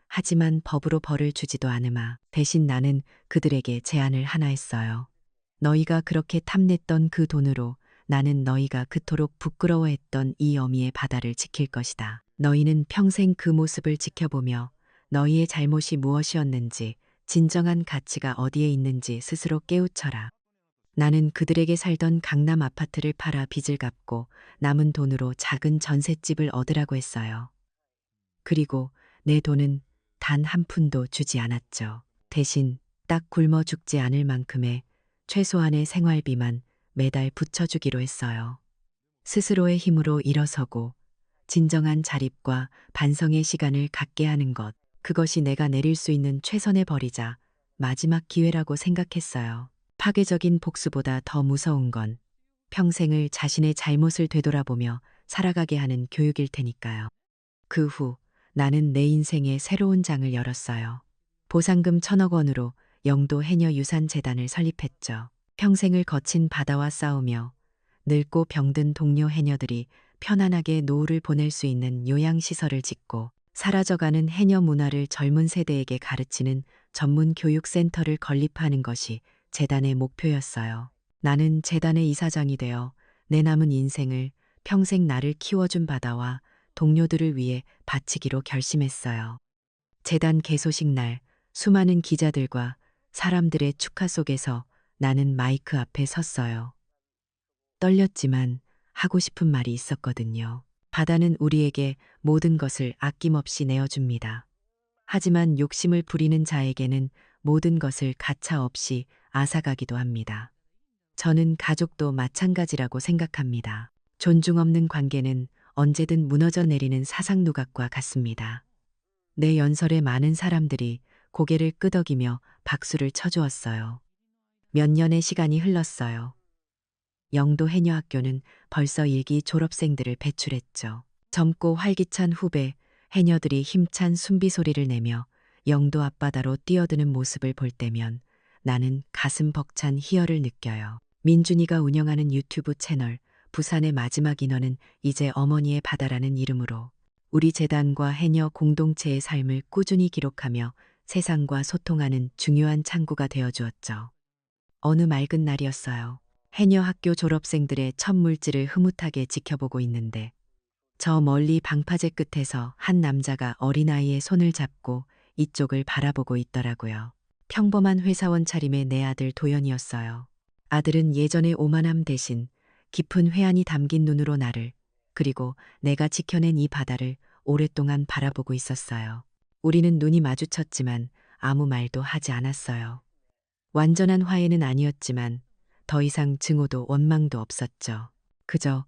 하지만 법으로 벌을 주지도 않으마. 대신 나는 그들에게 제안을 하나 했어요. 너희가 그렇게 탐냈던 그 돈으로 나는 너희가 그토록 부끄러워했던 이 어미의 바다를 지킬 것이다. 너희는 평생 그 모습을 지켜보며 너희의 잘못이 무엇이었는지, 진정한 가치가 어디에 있는지 스스로 깨우쳐라. 나는 그들에게 살던 강남 아파트를 팔아 빚을 갚고 남은 돈으로 작은 전셋집을 얻으라고 했어요. 그리고 내 돈은 단 한 푼도 주지 않았죠. 대신 딱 굶어 죽지 않을 만큼의 최소한의 생활비만 매달 붙여주기로 했어요. 스스로의 힘으로 일어서고 진정한 자립과 반성의 시간을 갖게 하는 것, 그것이 내가 내릴 수 있는 최선의 벌이자 마지막 기회라고 생각했어요. 파괴적인 복수보다 더 무서운 건 평생을 자신의 잘못을 되돌아보며 살아가게 하는 교육일 테니까요. 그 후 나는 내 인생의 새로운 장을 열었어요. 보상금 1,000억 원으로 영도 해녀 유산재단을 설립했죠. 평생을 거친 바다와 싸우며 늙고 병든 동료 해녀들이 편안하게 노후를 보낼 수 있는 요양시설을 짓고 사라져가는 해녀 문화를 젊은 세대에게 가르치는 전문 교육센터를 건립하는 것이 재단의 목표였어요. 나는 재단의 이사장이 되어 내 남은 인생을 평생 나를 키워준 바다와 동료들을 위해 바치기로 결심했어요. 재단 개소식 날 수많은 기자들과 사람들의 축하 속에서 나는 마이크 앞에 섰어요. 떨렸지만 하고 싶은 말이 있었거든요. 바다는 우리에게 모든 것을 아낌없이 내어줍니다. 하지만 욕심을 부리는 자에게는 모든 것을 가차없이 앗아가기도 합니다. 저는 가족도 마찬가지라고 생각합니다. 존중 없는 관계는 언제든 무너져 내리는 사상 누각과 같습니다. 내 연설에 많은 사람들이 고개를 끄덕이며 박수를 쳐주었어요. 몇 년의 시간이 흘렀어요. 영도 해녀학교는 벌써 일기 졸업생들을 배출했죠. 젊고 활기찬 후배 해녀들이 힘찬 순비 소리를 내며 영도 앞바다로 뛰어드는 모습을 볼 때면 나는 가슴 벅찬 희열을 느껴요. 민준이가 운영하는 유튜브 채널 부산의 마지막 인어는 이제 어머니의 바다라는 이름으로 우리 재단과 해녀 공동체의 삶을 꾸준히 기록하며 세상과 소통하는 중요한 창구가 되어주었죠. 어느 맑은 날이었어요. 해녀 학교 졸업생들의 첫 물질을 흐뭇하게 지켜보고 있는데 저 멀리 방파제 끝에서 한 남자가 어린아이의 손을 잡고 이쪽을 바라보고 있더라고요. 평범한 회사원 차림의 내 아들 도연이었어요. 아들은 예전의 오만함 대신 깊은 회한이 담긴 눈으로 나를, 그리고 내가 지켜낸 이 바다를 오랫동안 바라보고 있었어요. 우리는 눈이 마주쳤지만 아무 말도 하지 않았어요. 완전한 화해는 아니었지만 더 이상 증오도 원망도 없었죠. 그저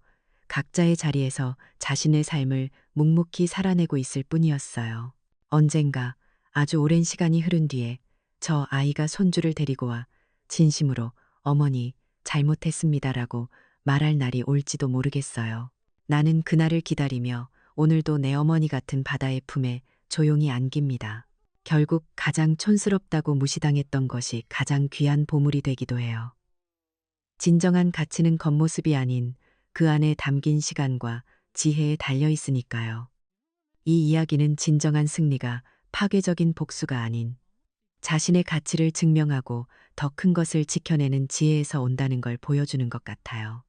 각자의 자리에서 자신의 삶을 묵묵히 살아내고 있을 뿐이었어요. 언젠가 아주 오랜 시간이 흐른 뒤에 저 아이가 손주를 데리고 와 진심으로 어머니 잘못했습니다라고 말할 날이 올지도 모르겠어요. 나는 그날을 기다리며 오늘도 내 어머니 같은 바다의 품에 조용히 안깁니다. 결국 가장 촌스럽다고 무시당했던 것이 가장 귀한 보물이 되기도 해요. 진정한 가치는 겉모습이 아닌 그 안에 담긴 시간과 지혜에 달려 있으니까요. 이 이야기는 진정한 승리가 파괴적인 복수가 아닌 자신의 가치를 증명하고 더 큰 것을 지켜내는 지혜에서 온다는 걸 보여주는 것 같아요.